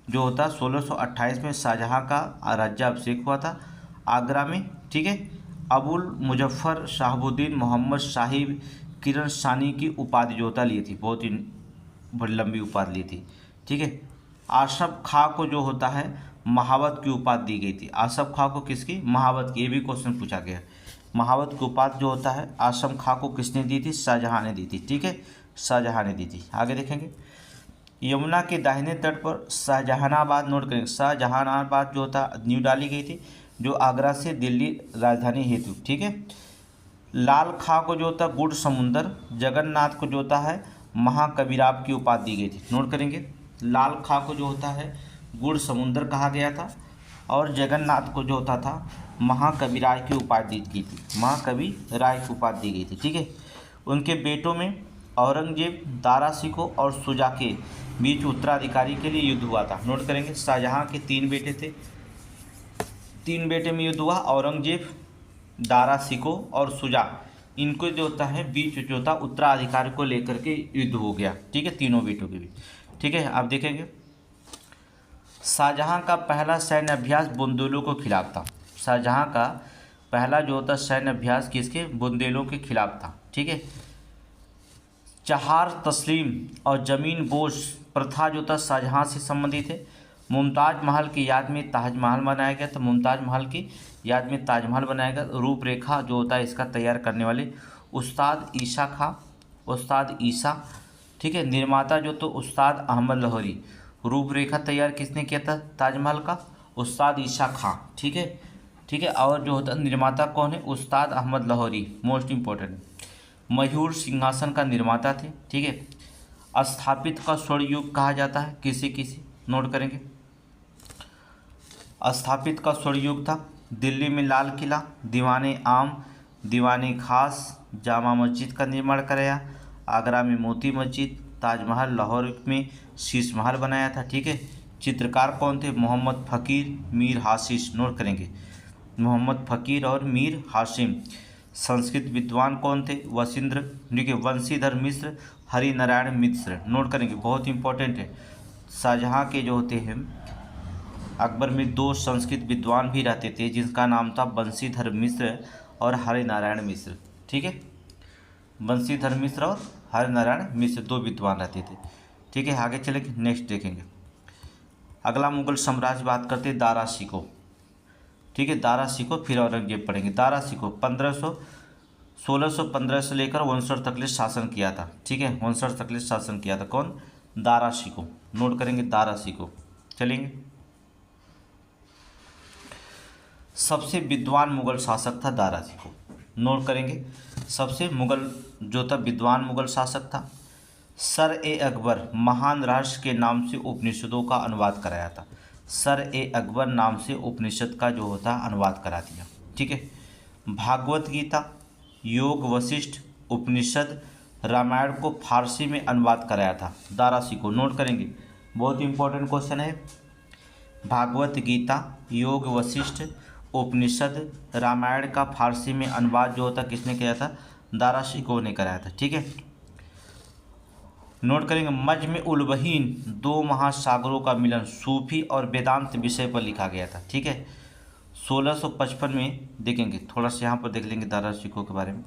जो होता 1628 में शाहजहाँ का राज्याभिषेक हुआ था आगरा में। ठीक है, अबुल मुजफ्फर शाहबुद्दीन मोहम्मद साहिब किरण सानी की उपाधि जो होता ली थी। बहुत ही बड़ी लंबी उपाधि ली थी। ठीक है, आसफ खां को जो होता है महावत की उपाधि दी गई थी। आसफ खां को किसकी? महावत की। ये भी क्वेश्चन पूछा गया। महावत की उपाधि जो होता है आसफ खां को किसने दी थी? शाहजहां ने दी थी। ठीक है, शाहजहां ने दी थी। आगे देखेंगे, यमुना के दाहिने तट पर शाहजहानाबाद, नोट करेंगे, शाहजहानाबाद जो होता है नींव डाली गई थी, जो आगरा से दिल्ली राजधानी हेतु। ठीक है, लाल खां को जो होता है गुड़ समुंदर, जगन्नाथ को जो होता है महाकविराव की उपाधि दी गई थी। नोट करेंगे, लाल खां को जो होता है गुड़ समुंदर कहा गया था और जगन्नाथ को जो होता था महाकवि राय की उपाधि दी गई थी। महाकवि राय की उपाधि दी गई थी। ठीक है, उनके बेटों में औरंगजेब, दारा शिकोह और शुजा के बीच उत्तराधिकारी के लिए युद्ध हुआ था। नोट करेंगे, शाहजहां के 3 बेटे थे, 3 बेटे में युद्ध हुआ। औरंगजेब, दारा शिकोह और शुजा, इनको जो होता है बीच जो होता उत्तराधिकारी को लेकर के युद्ध हो गया। ठीक है, तीनों बेटों के बीच। ठीक है, आप देखेंगे शाहजहां का पहला सैन्य अभ्यास बुंदेलों के खिलाफ था। शाहजहां का पहला जो होता सैन्य अभ्यास किसके? बुंदेलों के खिलाफ था। ठीक है, चहार तस्लीम और ज़मीन बोझ प्रथा जो था शाहजहां से संबंधित है। मुमताज़ महल की याद में ताजमहल बनाया गया था। मुमताज़ महल की याद में ताजमहल बनाया गया। रूपरेखा जो होता है इसका तैयार करने वाले उस्ताद ईसा खां, उस्ताद ईसा। ठीक है, निर्माता जो तो उस्ताद अहमद लाहौरी। रूपरेखा तैयार किसने किया था ताजमहल का? उस्ताद ईसा खां। ठीक है, ठीक है, और जो होता निर्माता कौन है? उस्ताद अहमद लाहौरी, मोस्ट इम्पोर्टेंट। मयूर सिंहासन का निर्माता थे। ठीक है, स्थापित का स्वर्ण युग कहा जाता है किसे किसे? नोट करेंगे, स्थापित का स्वर्ण युग था दिल्ली में लाल किला, दीवाने आम, दीवाने खास, जामा मस्जिद का निर्माण कराया, आगरा में मोती मस्जिद, ताजमहल, लाहौर में शीश महल बनाया था। ठीक है, चित्रकार कौन थे? मोहम्मद फ़कीर, मीर हाशिश। नोट करेंगे, मोहम्मद फ़कीर और मीर हाशिम। संस्कृत विद्वान कौन थे? वशिंद्र, ठीक है, वंशीधर मिश्र, हरि नारायण मिश्र। नोट करेंगे, बहुत इंपॉर्टेंट है। शाहजहां के जो होते हैं अकबर में 2 संस्कृत विद्वान भी रहते थे जिसका नाम था बंशीधर मिश्र और हरि नारायण मिश्र। ठीक है, बंशीधर मिश्र और हरि नारायण मिश्र 2 विद्वान रहते थे। ठीक है, आगे चलेंगे, नेक्स्ट देखेंगे। अगला मुगल साम्राज्य बात करते हैं दारा शिकोह। ठीक है, दारा शिकोह, फिर औरंगजेब पढ़ेंगे। दारा शिकोह 1615 से लेकर 59 तक शासन किया था। ठीक है, 59 तक शासन किया था। कौन? दारा शिकोह। नोट करेंगे, दारा शिकोह। चलेंगे, सबसे विद्वान मुगल शासक था दारा शिकोह। नोट करेंगे, सबसे मुगल जो था विद्वान मुगल शासक था। सर ए अकबर महान राष्ट्र के नाम से उपनिषदों का अनुवाद कराया था। सर ए अकबर नाम से उपनिषद का जो होता अनुवाद करा दिया। ठीक है, भागवत गीता, योग, वशिष्ठ, उपनिषद, रामायण को फारसी में अनुवाद कराया था दारा शिकोह। नोट करेंगे, बहुत इंपॉर्टेंट क्वेश्चन है। भागवत गीता, योग, वशिष्ठ, उपनिषद, रामायण का फारसी में अनुवाद जो होता किसने किया था? दारा शिकोह ने कराया था। ठीक है, नोट करेंगे, मज्म उल बहीन 2 महासागरों का मिलन सूफी और वेदांत विषय पर लिखा गया था। ठीक है, 1655 में देखेंगे, थोड़ा सा यहाँ पर देख लेंगे दारा शिकोह के बारे में।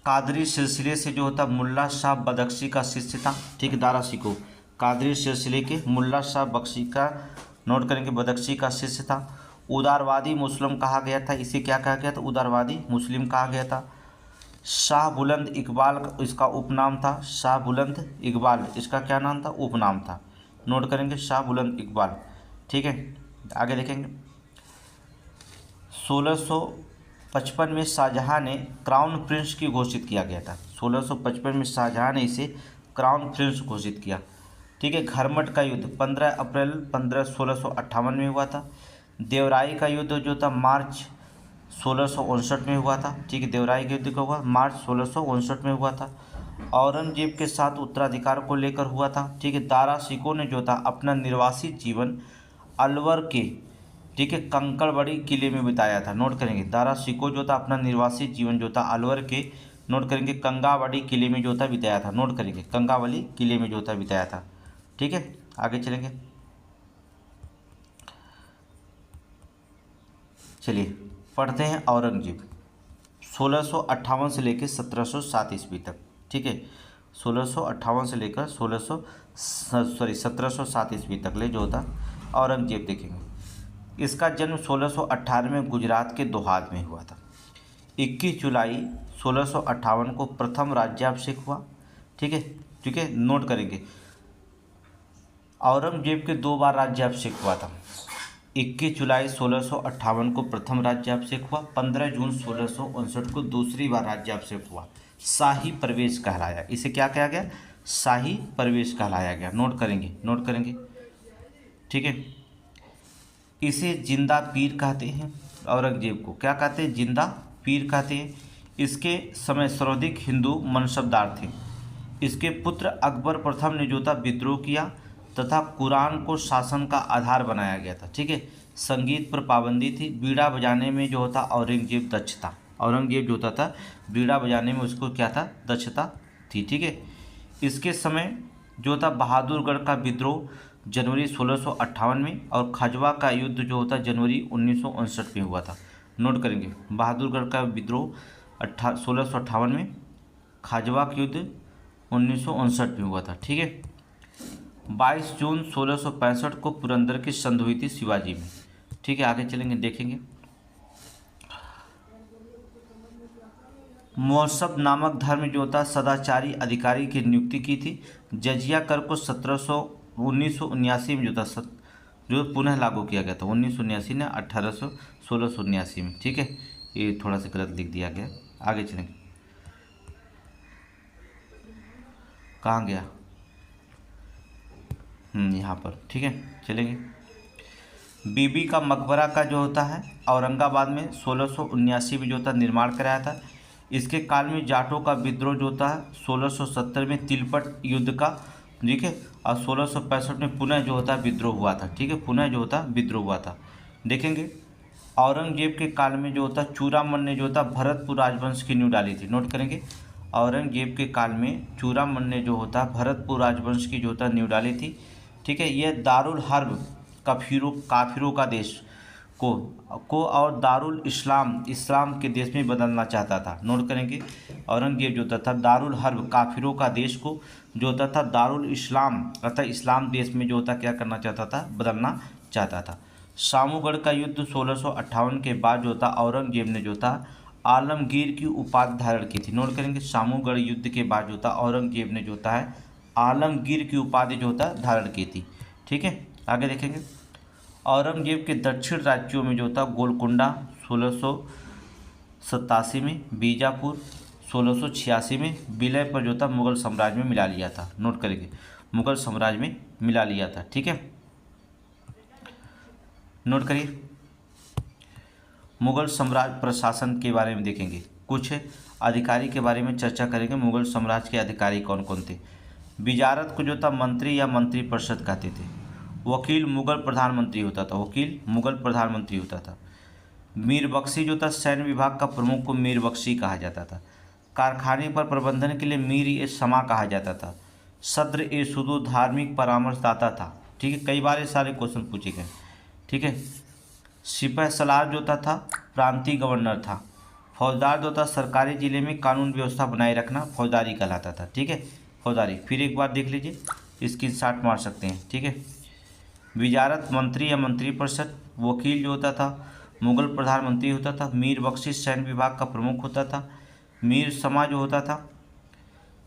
कादरी सिलसिले से जो होता मुल्ला शाह बदख्शी का शिष्य था। ठीक है, दारा शिकोह कादरी सिलसिले के मुल्ला शाह बख्शी का, नोट करेंगे, बदख्शी का शिष्य था। उदारवादी मुस्लिम कहा गया था, इसे क्या कहा गया था? उदारवादी मुस्लिम कहा गया था। शाह बुलंद इकबाल इसका उपनाम था। शाह बुलंद इकबाल इसका क्या नाम था? उपनाम था। नोट करेंगे, शाह बुलंद इकबाल। ठीक है, आगे देखेंगे। 1655 में शाहजहां ने क्राउन प्रिंस की घोषित किया गया था। 1655 में शाहजहां ने इसे क्राउन प्रिंस घोषित किया। ठीक है, घरमट का युद्ध 15 अप्रैल 1658 में हुआ था। देवराई का युद्ध जो था मार्च 1659 में हुआ था। ठीक है, देवराई का युद्ध कब हुआ? मार्च 1659 में हुआ था। औरंगजेब के साथ उत्तराधिकार को लेकर हुआ था। ठीक है, दारा शिकोह ने जो था अपना निर्वासित जीवन अलवर के, ठीक है, कंकड़बड़ी किले में बिताया था। नोट करेंगे, दारा शिकोह जो था अपना निर्वासित जीवन जो था अलवर के, नोट करेंगे, कंगावड़ी किले में जो था बिताया था। नोट करेंगे, कंगावली किले में जो था बिताया था। ठीक है, आगे चलेंगे, चलिए पढ़ते हैं। औरंगजेब 1658 से लेकर 1707 ईस्वी तक। ठीक है, 1658 से लेकर 1707 ईस्वी तक ले जो होता औरंगजेब देखेंगे। इसका जन्म 1618 में गुजरात के दोहाद में हुआ था। 21 जुलाई 1658 को प्रथम राज्याभिषेक हुआ। ठीक है, ठीक है, नोट करेंगे। औरंगजेब के 2 बार राज्याभिषेक हुआ था। 21 जुलाई 1658 को प्रथम राज्याभिषेक हुआ। 15 जून 1659 को दूसरी बार राज्याभिषेक हुआ। शाही प्रवेश कहलाया। इसे क्या कहा गया? शाही प्रवेश कहलाया गया। नोट करेंगे, नोट करेंगे। ठीक है, इसे जिंदा पीर कहते हैं। औरंगजेब को क्या कहते हैं? जिंदा पीर कहते हैं। इसके समय सर्वाधिक हिंदू मनसबदार थे। इसके पुत्र अकबर प्रथम ने जो था विद्रोह किया तथा कुरान को शासन का आधार बनाया गया था। ठीक है, संगीत पर पाबंदी थी। बीड़ा बजाने में जो होता औरंगजेब दक्ष था। औरंगजेब जो होता था बीड़ा बजाने में उसको क्या था? दक्षता थी। ठीक है, इसके समय जो था बहादुरगढ़ का विद्रोह जनवरी 1658 में और खजवा का युद्ध जो होता जनवरी 1959 में हुआ था। नोट करेंगे, बहादुरगढ़ का विद्रोह 1658 में, खजवा का युद्ध 1959 में हुआ था। ठीक है, 22 जून 1665 को पुरंदर की संधि हुई थी शिवाजी में। ठीक है, आगे चलेंगे, देखेंगे। मौसब नामक धर्म जो था सदाचारी अधिकारी की नियुक्ति की थी। जजिया कर को 1979 में जो था जो पुनः लागू किया गया था। 1979 ने 1679 में। ठीक है, ये थोड़ा सा गलत लिख दिया गया। आगे चलेंगे, कहाँ गया? यहाँ पर। ठीक है, चलेंगे। बीबी का मकबरा का जो होता है औरंगाबाद में 1679 में जो था निर्माण कराया था। इसके काल में जाटों का विद्रोह जो होता है 1670 में तिलपट युद्ध का। ठीक है, और 1665 में पुनः जो होता विद्रोह हुआ था। ठीक है, पुनः जो होता विद्रोह हुआ था। देखेंगे, औरंगजेब के काल में जो होता चूड़ामन ने जो होता भरतपुर राजवंश की नींव डाली थी। नोट करेंगे, औरंगजेब के काल में चूड़ामन ने जो होता भरतपुर राजवंश की जो होता नींव डाली थी। ठीक है, यह दारुल हर्ब काफिरों का देश को और दारुल इस्लाम के देश में बदलना चाहता था। नोट करेंगे, औरंगजेब जो था दारुल हर्ब काफिरों का देश को जो होता था दारुल इस्लाम अर्थात इस्लाम देश में जो होता क्या करना चाहता था? बदलना चाहता था। सामूगढ़ का युद्ध 1658 के बाद जो था औरंगजेब ने जो था आलमगीर की उपाधि धारण की थी। नोट करेंगे, सामूगढ़ युद्ध के बाद जो था औरंगजेब ने जो होता है आलमगीर की उपाधि जो होता धारण की थी। ठीक है, आगे देखेंगे। औरंगजेब के दक्षिण राज्यों में जो था गोलकुंडा 1687 में, बीजापुर 1686 में, विलय पर जो था मुगल साम्राज्य में मिला लिया था। नोट करेंगे, मुगल साम्राज्य में मिला लिया था। ठीक है, नोट करिए। मुगल साम्राज्य प्रशासन के बारे में देखेंगे, कुछ अधिकारी के बारे में चर्चा करेंगे। मुगल साम्राज्य के अधिकारी कौन कौन थे? विजारत को जो था मंत्री या मंत्री परिषद कहते थे। वकील मुगल प्रधानमंत्री होता था। वकील मुगल प्रधानमंत्री होता था। मीर बख्शी जो था सैन्य विभाग का प्रमुख को मीर बख्शी कहा जाता था। कारखाने पर प्रबंधन के लिए मीर ए समा कहा जाता था। सद्र ए सुदूर धार्मिक परामर्शदाता था। ठीक है, कई बार ये सारे क्वेश्चन पूछे गए। ठीक है, सिपह सलार जो था प्रांतीय गवर्नर था। फौजदार जो था सरकारी जिले में कानून व्यवस्था बनाए रखना फौजदारी कहलाता था। ठीक है, फौजदारी। फिर एक बार देख लीजिए, इसकी शार्ट मार सकते हैं। ठीक है, विजारत मंत्री या मंत्री परिषद। वकील जो होता था मुगल प्रधानमंत्री होता था। मीर बख्शी सैन्य विभाग का प्रमुख होता था। मीर समा जो होता था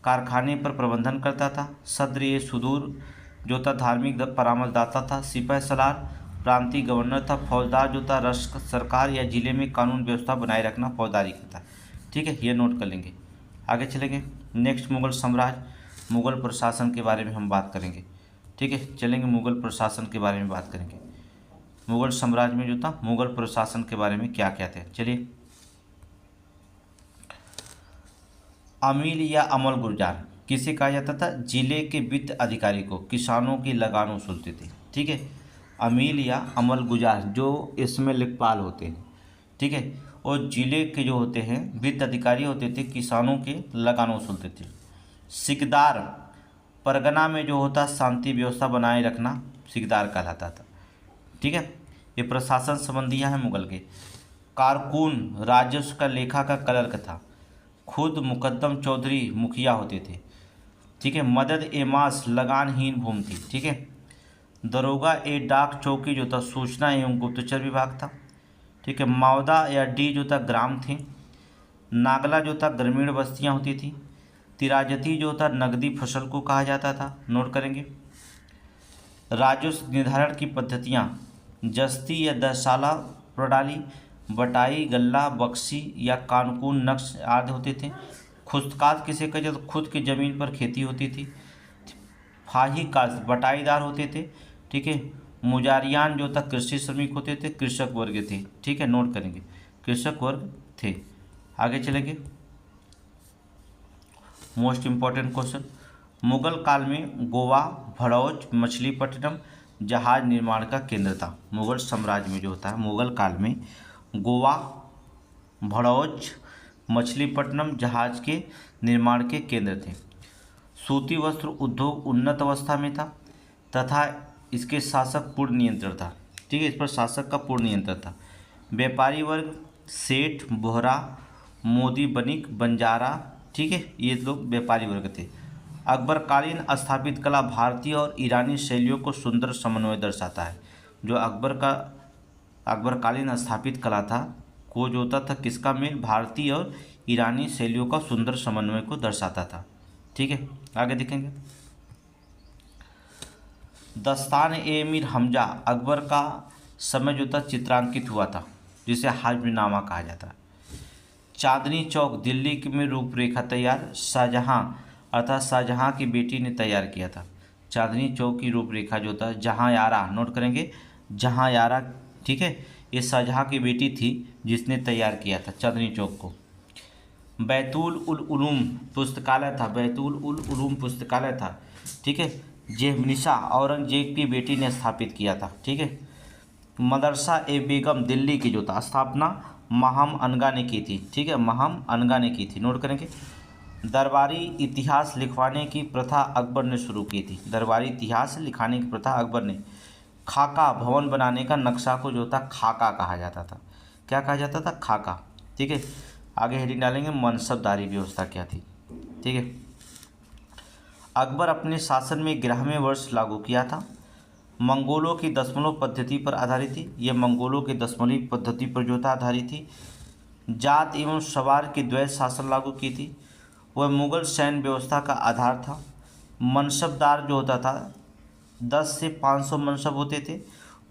कारखाने पर प्रबंधन करता था। सद्र ए सुदूर जो था धार्मिक परामर्शदाता था। सिपह सलार प्रांतीय गवर्नर था। फौजदार जो था सरकार या जिले में कानून व्यवस्था बनाए रखना फौजदारी करता। ठीक है, ये नोट कर लेंगे। आगे चलेंगे। नेक्स्ट मुगल साम्राज्य, मुगल प्रशासन के बारे में हम बात करेंगे। ठीक है, चलेंगे मुगल प्रशासन के बारे में बात करेंगे। मुगल साम्राज्य में जो था मुगल प्रशासन के बारे में क्या क्या थे, चलिए। अमील या अमल गुर्जार किसे कहा जाता था? जिले के वित्त अधिकारी को किसानों की लगान वसूलते थे। ठीक है, अमील या अमल गुजार जो इसमें लेखपाल होते हैं। ठीक है, और जिले के जो होते हैं वित्त अधिकारी होते थे, किसानों के लगान वसूलते थे। सिकदार परगना में जो होता शांति व्यवस्था बनाए रखना सिकदार कहलाता था। ठीक है, ये प्रशासन संबंधियाँ हैं मुगल के। कारकुन राजस्व का लेखा का क्लर्क था। खुद मुकद्दम चौधरी मुखिया होते थे। ठीक है। मदद ए मास लगानहीन भूमि थी, ठीक है। दरोगा ए डाक चौकी जो था सूचना एवं गुप्तचर विभाग था, ठीक है। मावदा या डी जो था ग्राम थे। नागला जो था ग्रामीण बस्तियां होती थी। तिराजती जो था नकदी फसल को कहा जाता था, नोट करेंगे। राजस्व निर्धारण की पद्धतियां जस्ती या दशाला प्रणाली, बटाई, गल्ला, बक्सी या कानून नक्श आदि होते थे। खुदकात किसे कहे तो खुद की ज़मीन पर खेती होती थी। फाही काश्त बटाईदार होते थे, ठीक है। मुजारियान जो था कृषि श्रमिक होते थे, कृषक वर्ग थे, ठीक है। नोट करेंगे कृषक वर्ग थे। आगे चलेंगे। मोस्ट इम्पॉर्टेंट क्वेश्चन, मुगल काल में गोवा भड़ौच मछलीपट्टनम जहाज निर्माण का केंद्र था। मुगल साम्राज्य में जो होता है मुगल काल में गोवा भड़ौच मछलीपट्टनम जहाज के निर्माण के केंद्र थे। सूती वस्त्र उद्योग उन्नत अवस्था में था तथा इसके शासक पूर्ण नियंत्रण था, ठीक है। इस पर शासक का पूर्ण नियंत्रण था। व्यापारी वर्ग सेठ, बोहरा, मोदी, बनिक, बंजारा, ठीक है, ये लोग व्यापारी वर्ग थे। अकबरकालीन स्थापित कला भारतीय और ईरानी शैलियों को सुंदर समन्वय दर्शाता है। जो अकबरकालीन स्थापित कला था को जो होता था किसका मेल, भारतीय और ईरानी शैलियों का सुंदर समन्वय को दर्शाता था, ठीक है। आगे देखेंगे। दस्तान ए अमीर हमजा अकबर का समय जो था चित्रांकित हुआ था, जिसे हाजमीनामा कहा जाता है। चांदनी चौक दिल्ली में रूपरेखा तैयार शाहजहां अर्थात शाहजहां की बेटी ने तैयार किया था। चांदनी चौक की रूपरेखा जो था जहां यारा, नोट करेंगे जहां यारा, ठीक है, ये शाहजहां की बेटी थी जिसने तैयार किया था चांदनी चौक को। बैतुल उल उलूम पुस्तकालय था, बैतुल उल उलूम पुस्तकालय था, ठीक है, जेहनिशा औरंगजेब की बेटी ने स्थापित किया था, ठीक है। मदरसा ए बेगम दिल्ली की जो था स्थापना महम अनगा ने की थी, ठीक है, महम अनगा ने की थी, नोट करेंगे। दरबारी इतिहास लिखवाने की प्रथा अकबर ने शुरू की थी, दरबारी इतिहास लिखाने की प्रथा अकबर ने। खाका भवन बनाने का नक्शा को जो था खाका कहा जाता था, क्या कहा जाता था, खाका, ठीक है। आगे हेडिंग डालेंगे मनसबदारी व्यवस्था क्या थी, ठीक है। अकबर अपने शासन में 11वें वर्ष लागू किया था। मंगोलों की दशमलव पद्धति पर आधारित थी, यह मंगोलों की दशमलव पद्धति पर जो था आधारित थी। जात एवं सवार की द्वैत शासन लागू की थी, वह मुगल सैन्य व्यवस्था का आधार था। मनसबदार जो होता था 10 से 500 मनसब होते थे।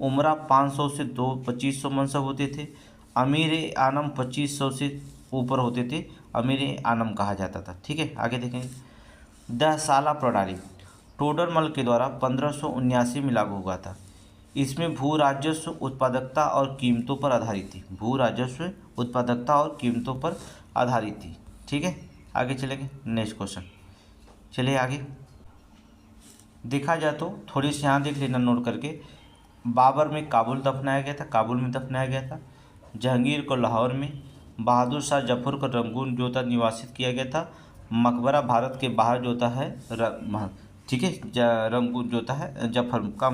उमरा 500 से 2500 मनसब होते थे। अमीर आनम 2500 से ऊपर होते थे, अमीर आनम कहा जाता था, ठीक है। आगे देखेंगे। दहसाला प्रणाली टोडरमल के द्वारा 1579 में लागू हुआ था। इसमें भू राजस्व उत्पादकता और कीमतों पर आधारित थी, भू राजस्व उत्पादकता और कीमतों पर आधारित थी, ठीक है। आगे चलेंगे नेक्स्ट क्वेश्चन। चलिए आगे देखा जाए तो थोड़ी सी यहाँ देख लेना नोट करके। बाबर में काबुल दफनाया गया था, काबुल में दफनाया गया था। जहांगीर को लाहौर में, बहादुर शाह जफर को रंगून जो था निवासित किया गया था। मकबरा भारत के बाहर जो होता है ठीक है, रंगून जो होता है जफर का,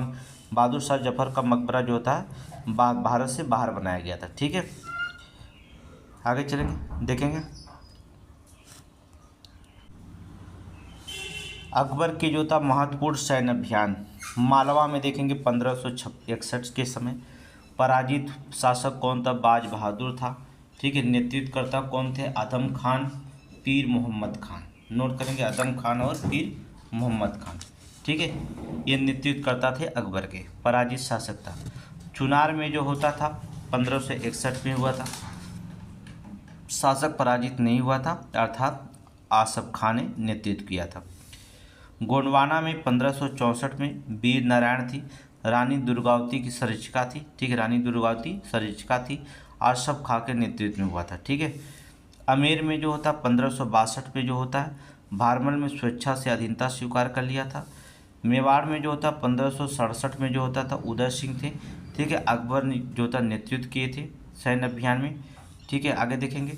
बहादुर शाह जफर का मकबरा जो होता है भारत से बाहर बनाया गया था, ठीक है। आगे चलेंगे देखेंगे। अकबर के जो था महत्वपूर्ण सैन्य अभियान मालवा में देखेंगे 1561 के समय। पराजित शासक कौन था, बाज बहादुर था, ठीक है। नेतृत्वकर्ता कौन थे, आदम खान, पीर मोहम्मद खान, नोट करेंगे आदम खान और पीर मोहम्मद खान, ठीक है। ये नेतृत्वकर्ता थे अकबर के, पराजित शासक था। चुनार में जो होता था 1561 में हुआ था, शासक पराजित नहीं हुआ था, अर्थात आसफ खान ने नेतृत्व किया था। गोंडवाना में 1564 में वीर नारायण थी, रानी दुर्गावती की संरक्षिका थी, ठीक है, रानी दुर्गावती संरक्षिका थी, आसफ खां के नेतृत्व में हुआ था, ठीक है। अमेर में जो होता 1562 में जो होता है भारमल में स्वेच्छा से अधीनता स्वीकार कर लिया था। मेवाड़ में जो होता 1567 में जो होता था उदय सिंह थे, ठीक है, अकबर ने जो था नेतृत्व किए थे सैन्य अभियान में, ठीक है। आगे देखेंगे।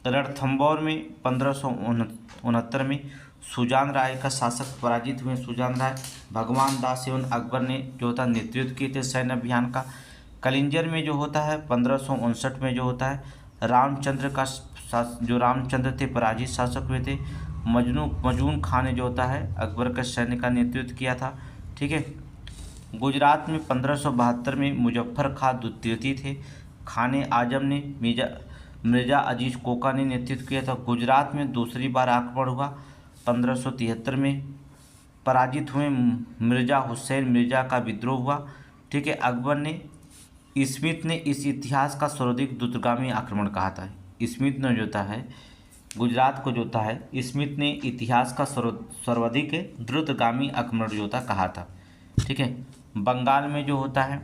रणथंभौर में 1569 में सुजान राय का शासक पराजित हुए। सुजान राय भगवान दास एवं अकबर ने जो था नेतृत्व किए थे सैन्य अभियान का। कलिंजर में जो होता है 1559 में जो होता है रामचंद्र का जो रामचंद्र थे पराजित शासक हुए थे। मजनून खां ने जो होता है अकबर के सैन्य का नेतृत्व किया था। ठीक है। गुजरात में 1572 में मुजफ्फर खां द्वितीय थे। खान आजम ने मिर्जा अजीज कोका ने नेतृत्व किया था। गुजरात में दूसरी बार आक्रमण हुआ 1573 में। पराजित हुए मिर्जा हुसैन मिर्जा का विद्रोह हुआ। ठीक है। अकबर ने स्मिथ ने इस इतिहास का सर्वाधिक द्रुतगामी आक्रमण कहा था। स्मिथ ने जो होता है गुजरात को जो होता है स्मिथ ने इतिहास का सर्वाधिक द्रुतगामी आक्रमण जो होता कहा था। ठीक है। बंगाल में जो होता है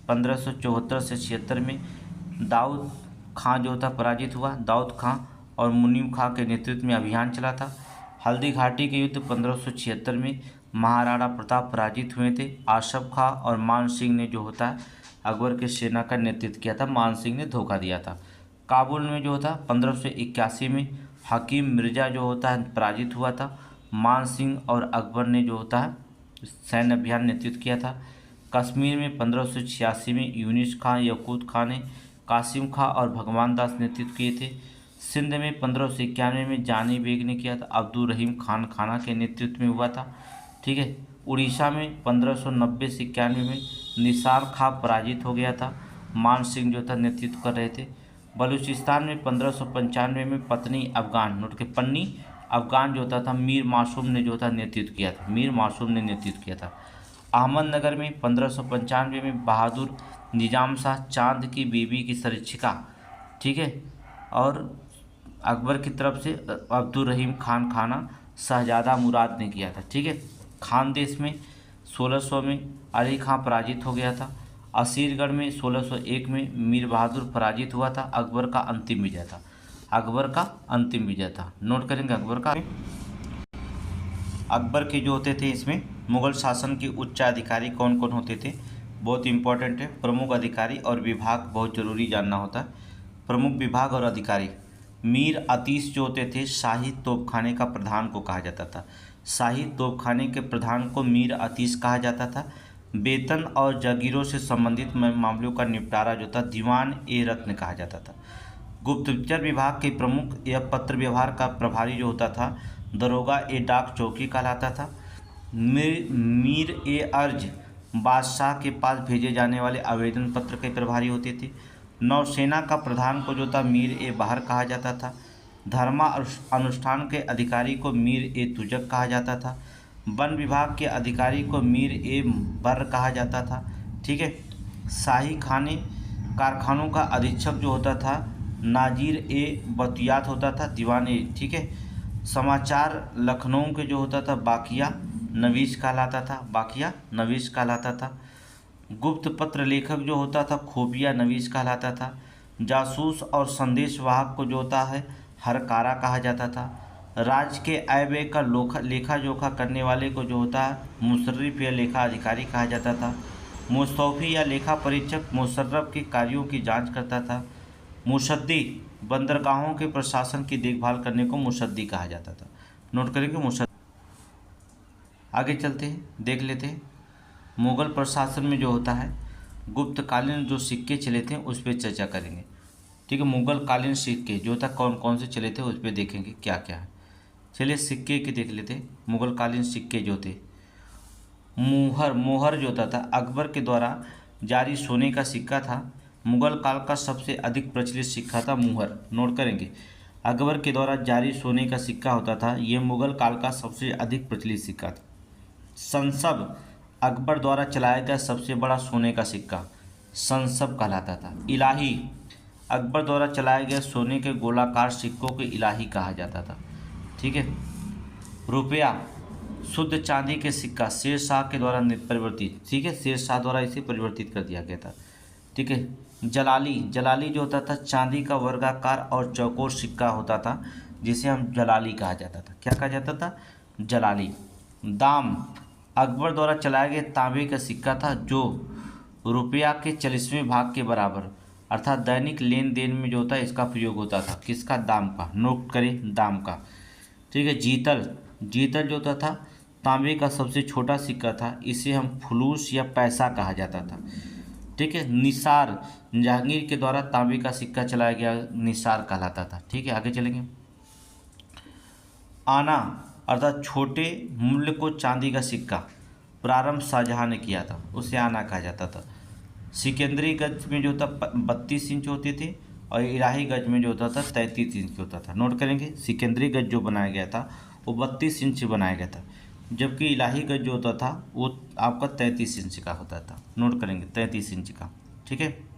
1574 से 76 में दाऊद खां जो होता पराजित हुआ। दाऊद खां और मुनीम खां के नेतृत्व में अभियान चला था। हल्दी घाटी के युद्ध 1576 में महाराणा प्रताप पराजित हुए थे। आसफ खां और मान सिंह ने जो होता है अकबर के सेना का नेतृत्व किया था। मान सिंह ने धोखा दिया था। काबुल में जो होता 1581 में हकीम मिर्जा जो होता है पराजित हुआ था। मान सिंह और अकबर ने जो होता है सैन्य अभियान नेतृत्व किया था। कश्मीर में 1586 में यूनिस खां यकूत खां ने कासिम खां और भगवान दास नेतृत्व किए थे। सिंध में 1591 में जानी बेग ने किया था। अब्दुल रहीम खान खाना के नेतृत्व में हुआ था। ठीक है। उड़ीसा में 1590 से 91 में निसार खां पराजित हो गया था। मान सिंह जो था नेतृत्व कर रहे थे। बलूचिस्तान में 1595 में पन्नी अफगान जो होता था मीर मासूम ने जो था नेतृत्व किया था। मीर मासूम ने नेतृत्व किया था। अहमदनगर में 1595 में बहादुर निजाम शाह चांद की बीबी की सरीक्षिका। ठीक है। और अकबर की तरफ से अब्दुल रहीम खान खाना शहजादा मुराद ने किया था। ठीक है। खानदेश में 1600 में अली खां पराजित हो गया था। असीरगढ़ में 1601 में मीर बहादुर पराजित हुआ था। अकबर का अंतिम विजय था। अकबर का अंतिम विजय था। नोट करेंगे अकबर के जो होते थे इसमें मुगल शासन के उच्च अधिकारी कौन कौन होते थे, बहुत इंपॉर्टेंट है। प्रमुख अधिकारी और विभाग बहुत जरूरी जानना होता है। प्रमुख विभाग और अधिकारी। मीर अतीश जो होते थे शाही तोपखाने का प्रधान को कहा जाता था। शाही तोपखाने के प्रधान को मीर अतीश कहा जाता था। वेतन और जागीरों से संबंधित मामलों का निपटारा जो था दीवान ए रत्न कहा जाता था। गुप्तचर विभाग के प्रमुख या पत्र व्यवहार का प्रभारी जो होता था दरोगा ए डाक चौकी कहलाता था। मीर ए अर्ज बादशाह के पास भेजे जाने वाले आवेदन पत्र के प्रभारी होते थे। नौसेना का प्रधान को जो था मीर ए बहार कहा जाता था। धर्मा अनुष्ठान के अधिकारी को मीर ए तुजक कहा जाता था। वन विभाग के अधिकारी को मीर ए बर कहा जाता था। ठीक है। शाही खाने कारखानों का अधीक्षक जो होता था नाजीर ए बतियात होता था। दीवान ए। ठीक है। समाचार लखनऊ के जो होता था बाकिया नवीस कहलाता था। बाकिया नवीस कहलाता था। गुप्त पत्र लेखक जो होता था खुफिया नवीस कहलाता था। जासूस और संदेश वाहक को जो होता है हरकारा कहा जाता था। राज्य के आय व्यय का लेखा जोखा करने वाले को जो होता है मुशर्रिफ या लेखा अधिकारी कहा जाता था। मुस्तौफी या लेखा परीक्षक मुशर्रफ के कार्यों की जांच करता था। मुसद्दी बंदरगाहों के प्रशासन की देखभाल करने को मुसद्दी कहा जाता था। नोट करेंगे मुसद्दी। आगे चलते हैं, देख लेते हैं मुगल प्रशासन में जो होता है गुप्तकालीन जो सिक्के चले थे उस पर चर्चा करेंगे। ठीक है। मुगल कालीन सिक्के जो था कौन कौन से चले थे उस पर देखेंगे क्या क्या है। चलिए सिक्के के देख लेते हैं। मुगल कालीन सिक्के जो थे मोहर जो होता था अकबर के द्वारा जारी सोने का सिक्का था। मुगल काल का सबसे अधिक प्रचलित सिक्का था मुहर। नोट करेंगे अकबर के द्वारा जारी सोने का सिक्का होता था ये मुगल काल का सबसे अधिक प्रचलित सिक्का था। संसब अकबर द्वारा चलाया गया सबसे बड़ा सोने का सिक्का संसब कहलाता था। इलाही अकबर द्वारा चलाए गए सोने के गोलाकार सिक्कों को इलाही कहा जाता था। ठीक है। रुपया शुद्ध चांदी के सिक्का शेर शाह के द्वारा परिवर्तित। ठीक है। शेर शाह द्वारा इसे परिवर्तित कर दिया गया था। ठीक है। जलाली जो होता था चांदी का वर्गाकार और चौकोर सिक्का होता था जिसे हम जलाली कहा जाता था। क्या कहा जाता था? जलाली। दाम अकबर द्वारा चलाए गए तांबे का सिक्का था जो रुपया के 40वें भाग के बराबर अर्थात दैनिक लेन देन में जो होता है इसका प्रयोग होता था। किसका? दाम का। नोट करें दाम का। ठीक है। जीतल जो होता था तांबे का सबसे छोटा सिक्का था। इसे हम फुलूस या पैसा कहा जाता था। ठीक है। निसार जहांगीर के द्वारा तांबे का सिक्का चलाया गया निसार कहलाता था। ठीक है। आगे चलेंगे। आना अर्थात छोटे मूल्य को चांदी का सिक्का प्रारंभ शाहजहां ने किया था, उसे आना कहा जाता था। सिकंदरी गज में जो था 32 इंच होते थे और इलाही गज में जो होता था 33 इंच होता था। नोट करेंगे, सिकंदरी गज जो बनाया गया था वो 32 इंच बनाया गया था, जबकि इलाही गज जो होता था वो आपका 33 इंच का होता था। नोट करेंगे 33 इंच का। ठीक है।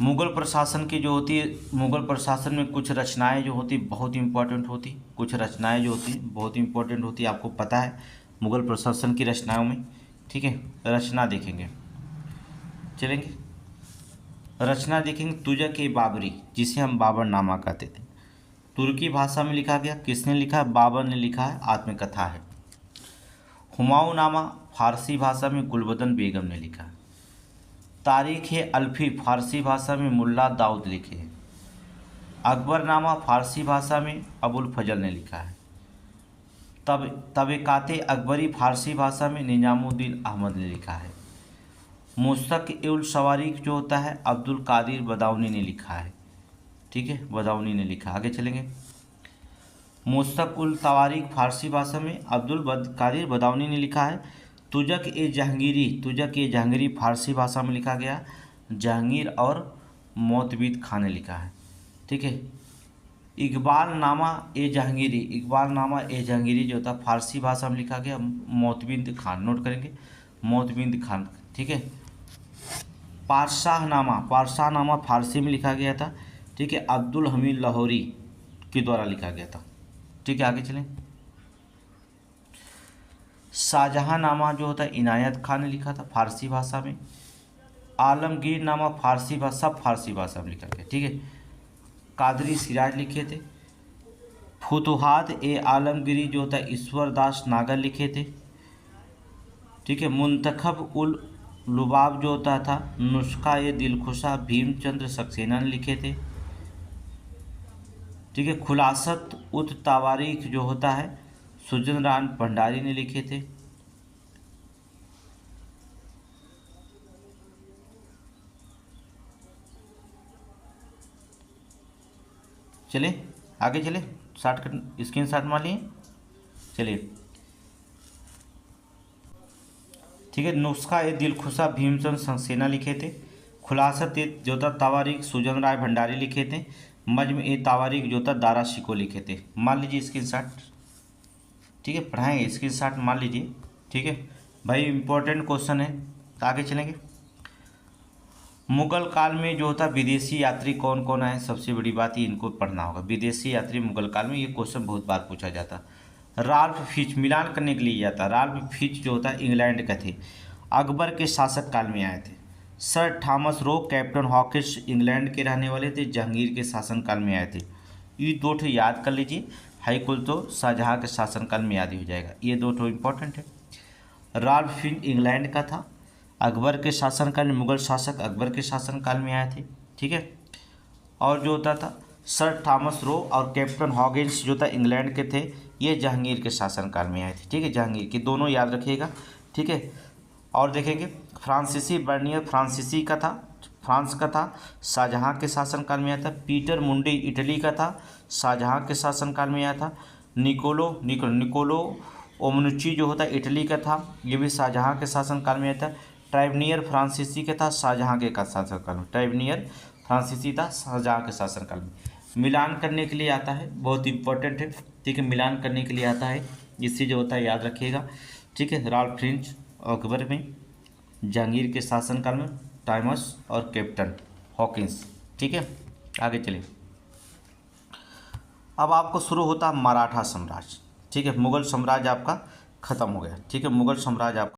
मुग़ल प्रशासन की जो होती है, मुग़ल प्रशासन में कुछ रचनाएं जो होती बहुत इंपॉर्टेंट होती, कुछ रचनाएं जो होती बहुत इंपॉर्टेंट होती, आपको पता है मुग़ल प्रशासन की रचनाओं में। ठीक है, रचना देखेंगे, चलेंगे रचना देखेंगे। तुज़क-ए बाबरी, जिसे हम बाबरनामा कहते थे, तुर्की भाषा में लिखा गया। किसने लिखा है? बाबर ने लिखा है, आत्मकथा है। हुमायूंनामा फारसी भाषा में गुलबदन बेगम ने लिखा है। तारीख़-ए-अल्फ़ी फारसी भाषा में मुल्ला दाऊद लिखे हैं। अकबरनामा फारसी भाषा में अबुल फजल ने लिखा है। तबक़ात-ए अकबरी फारसी भाषा में निज़ामुद्दीन अहमद ने लिखा है। मुस्तक़-ए-उल-सवारीख़ जो होता है अब्दुल कादिर बदाऊनी ने लिखा है। ठीक है, बदाऊनी ने लिखा। आगे चलेंगे। मुस्तक़-उल-तवारीख़ फारसी भाषा में अब्दुल कादिर बदाऊनी ने लिखा है। तुज़क-ए-जहांगीरी फारसी भाषा में लिखा गया, जहांगीर और मोतबिद खान ने लिखा है। ठीक है। इक़बालनामा-ए-जहांगीरी जो था फारसी भाषा में लिखा गया, मोतबिद खान। नोट करेंगे, मोतबिद खान। ठीक है। पातशाहनामा फारसी में लिखा गया था। ठीक है, अब्दुल हमीद लाहौरी के द्वारा लिखा गया था। ठीक है, आगे चलें। शाहजहांनामा जो होता है इनायत खान ने लिखा था फारसी भाषा में। आलमगीरनामा फारसी भाषा में लिखा गया। ठीक है, कादरी सिराज लिखे थे। फुतुहात-ए-आलमगीरी जो होता है ईश्वर दास नागर लिखे थे। ठीक है। मुंतखब-उल-लुबाब जो होता था नुस्खा-ए-दिलखुशा भीमचंद्र सक्सेना ने लिखे थे। ठीक है। खुलासत-उत-तवारीख़ जो होता है सुजन राम भंडारी ने लिखे थे। चलिए आगे चले, स्क्रीन शॉट मार लिए। चलिए, ठीक है। नुस्खा-ए-दिलखुशा भीमचंद्र सक्सेना लिखे थे। खुलासत-ए-तवारीख़ सुजन राय भंडारी लिखे थे। मज्म-ए-तवारीख़ जो था दारा शिकोह लिखे थे। मान लीजिए स्क्रीन शॉट। ठीक है, पढ़ाएंगे, स्क्रीन शॉट मान लीजिए। ठीक है भाई, इंपॉर्टेंट क्वेश्चन है। तो आगे चलेंगे। मुग़ल काल में जो होता विदेशी यात्री कौन कौन आए, सबसे बड़ी बात ये इनको पढ़ना होगा। विदेशी यात्री मुग़ल काल में, ये क्वेश्चन बहुत बार पूछा जाता। राल्फ फिच, मिलान करने के लिए जाता। राल्फ फिच जो होता है इंग्लैंड के थे, अकबर के शासक काल में आए थे। सर थॉमस रो, कैप्टन हॉकिंस इंग्लैंड के रहने वाले थे, जहांगीर के शासनकाल में आए थे। ये दो ठो याद कर लीजिए, हाईकुल तो शाहजहां के शासनकाल में याद ही हो जाएगा। ये दो ठो इंपॉर्टेंट है। राल्फ फिच इंग्लैंड का था, अकबर के शासनकाल में, मुग़ल शासक अकबर के शासनकाल में आए थे। ठीक है। और जो होता था सर थॉमस रो और कैप्टन हॉकिंस जो था इंग्लैंड के थे, ये जहांगीर के शासनकाल में आए थे। ठीक है, जहांगीर की दोनों याद रखिएगा। ठीक है। और देखेंगे फ्रांसीसी बर्नियर फ्रांसीसी का था, फ्रांस का था, शाहजहां के शासनकाल में आया था। पीटर मुंडी इटली का था, शाहजहां के शासनकाल में आया था। निकोलो ओमनुची जो होता है इटली का था, ये भी शाहजहां के शासनकाल में आया था। ट्राइबनियर फ्रांसीसी का था, शाहजहां के शासनकाल में। ट्राइबनियर फ्रांसीसी था, शाहजहां के शासनकाल में। मिलान करने के लिए आता है, बहुत इंपॉर्टेंट है। ठीक है, मिलान करने के लिए आता है, इससे जो होता है याद रखिएगा। ठीक है। राल्फ फिच अकबर में, जहांगीर के शासनकाल में थॉमस और कैप्टन हॉकिंस। ठीक है, आगे चलिए। अब आपको शुरू होता है मराठा साम्राज्य। ठीक है, मुग़ल साम्राज्य आपका खत्म हो गया। ठीक है, मुग़ल साम्राज्य आपका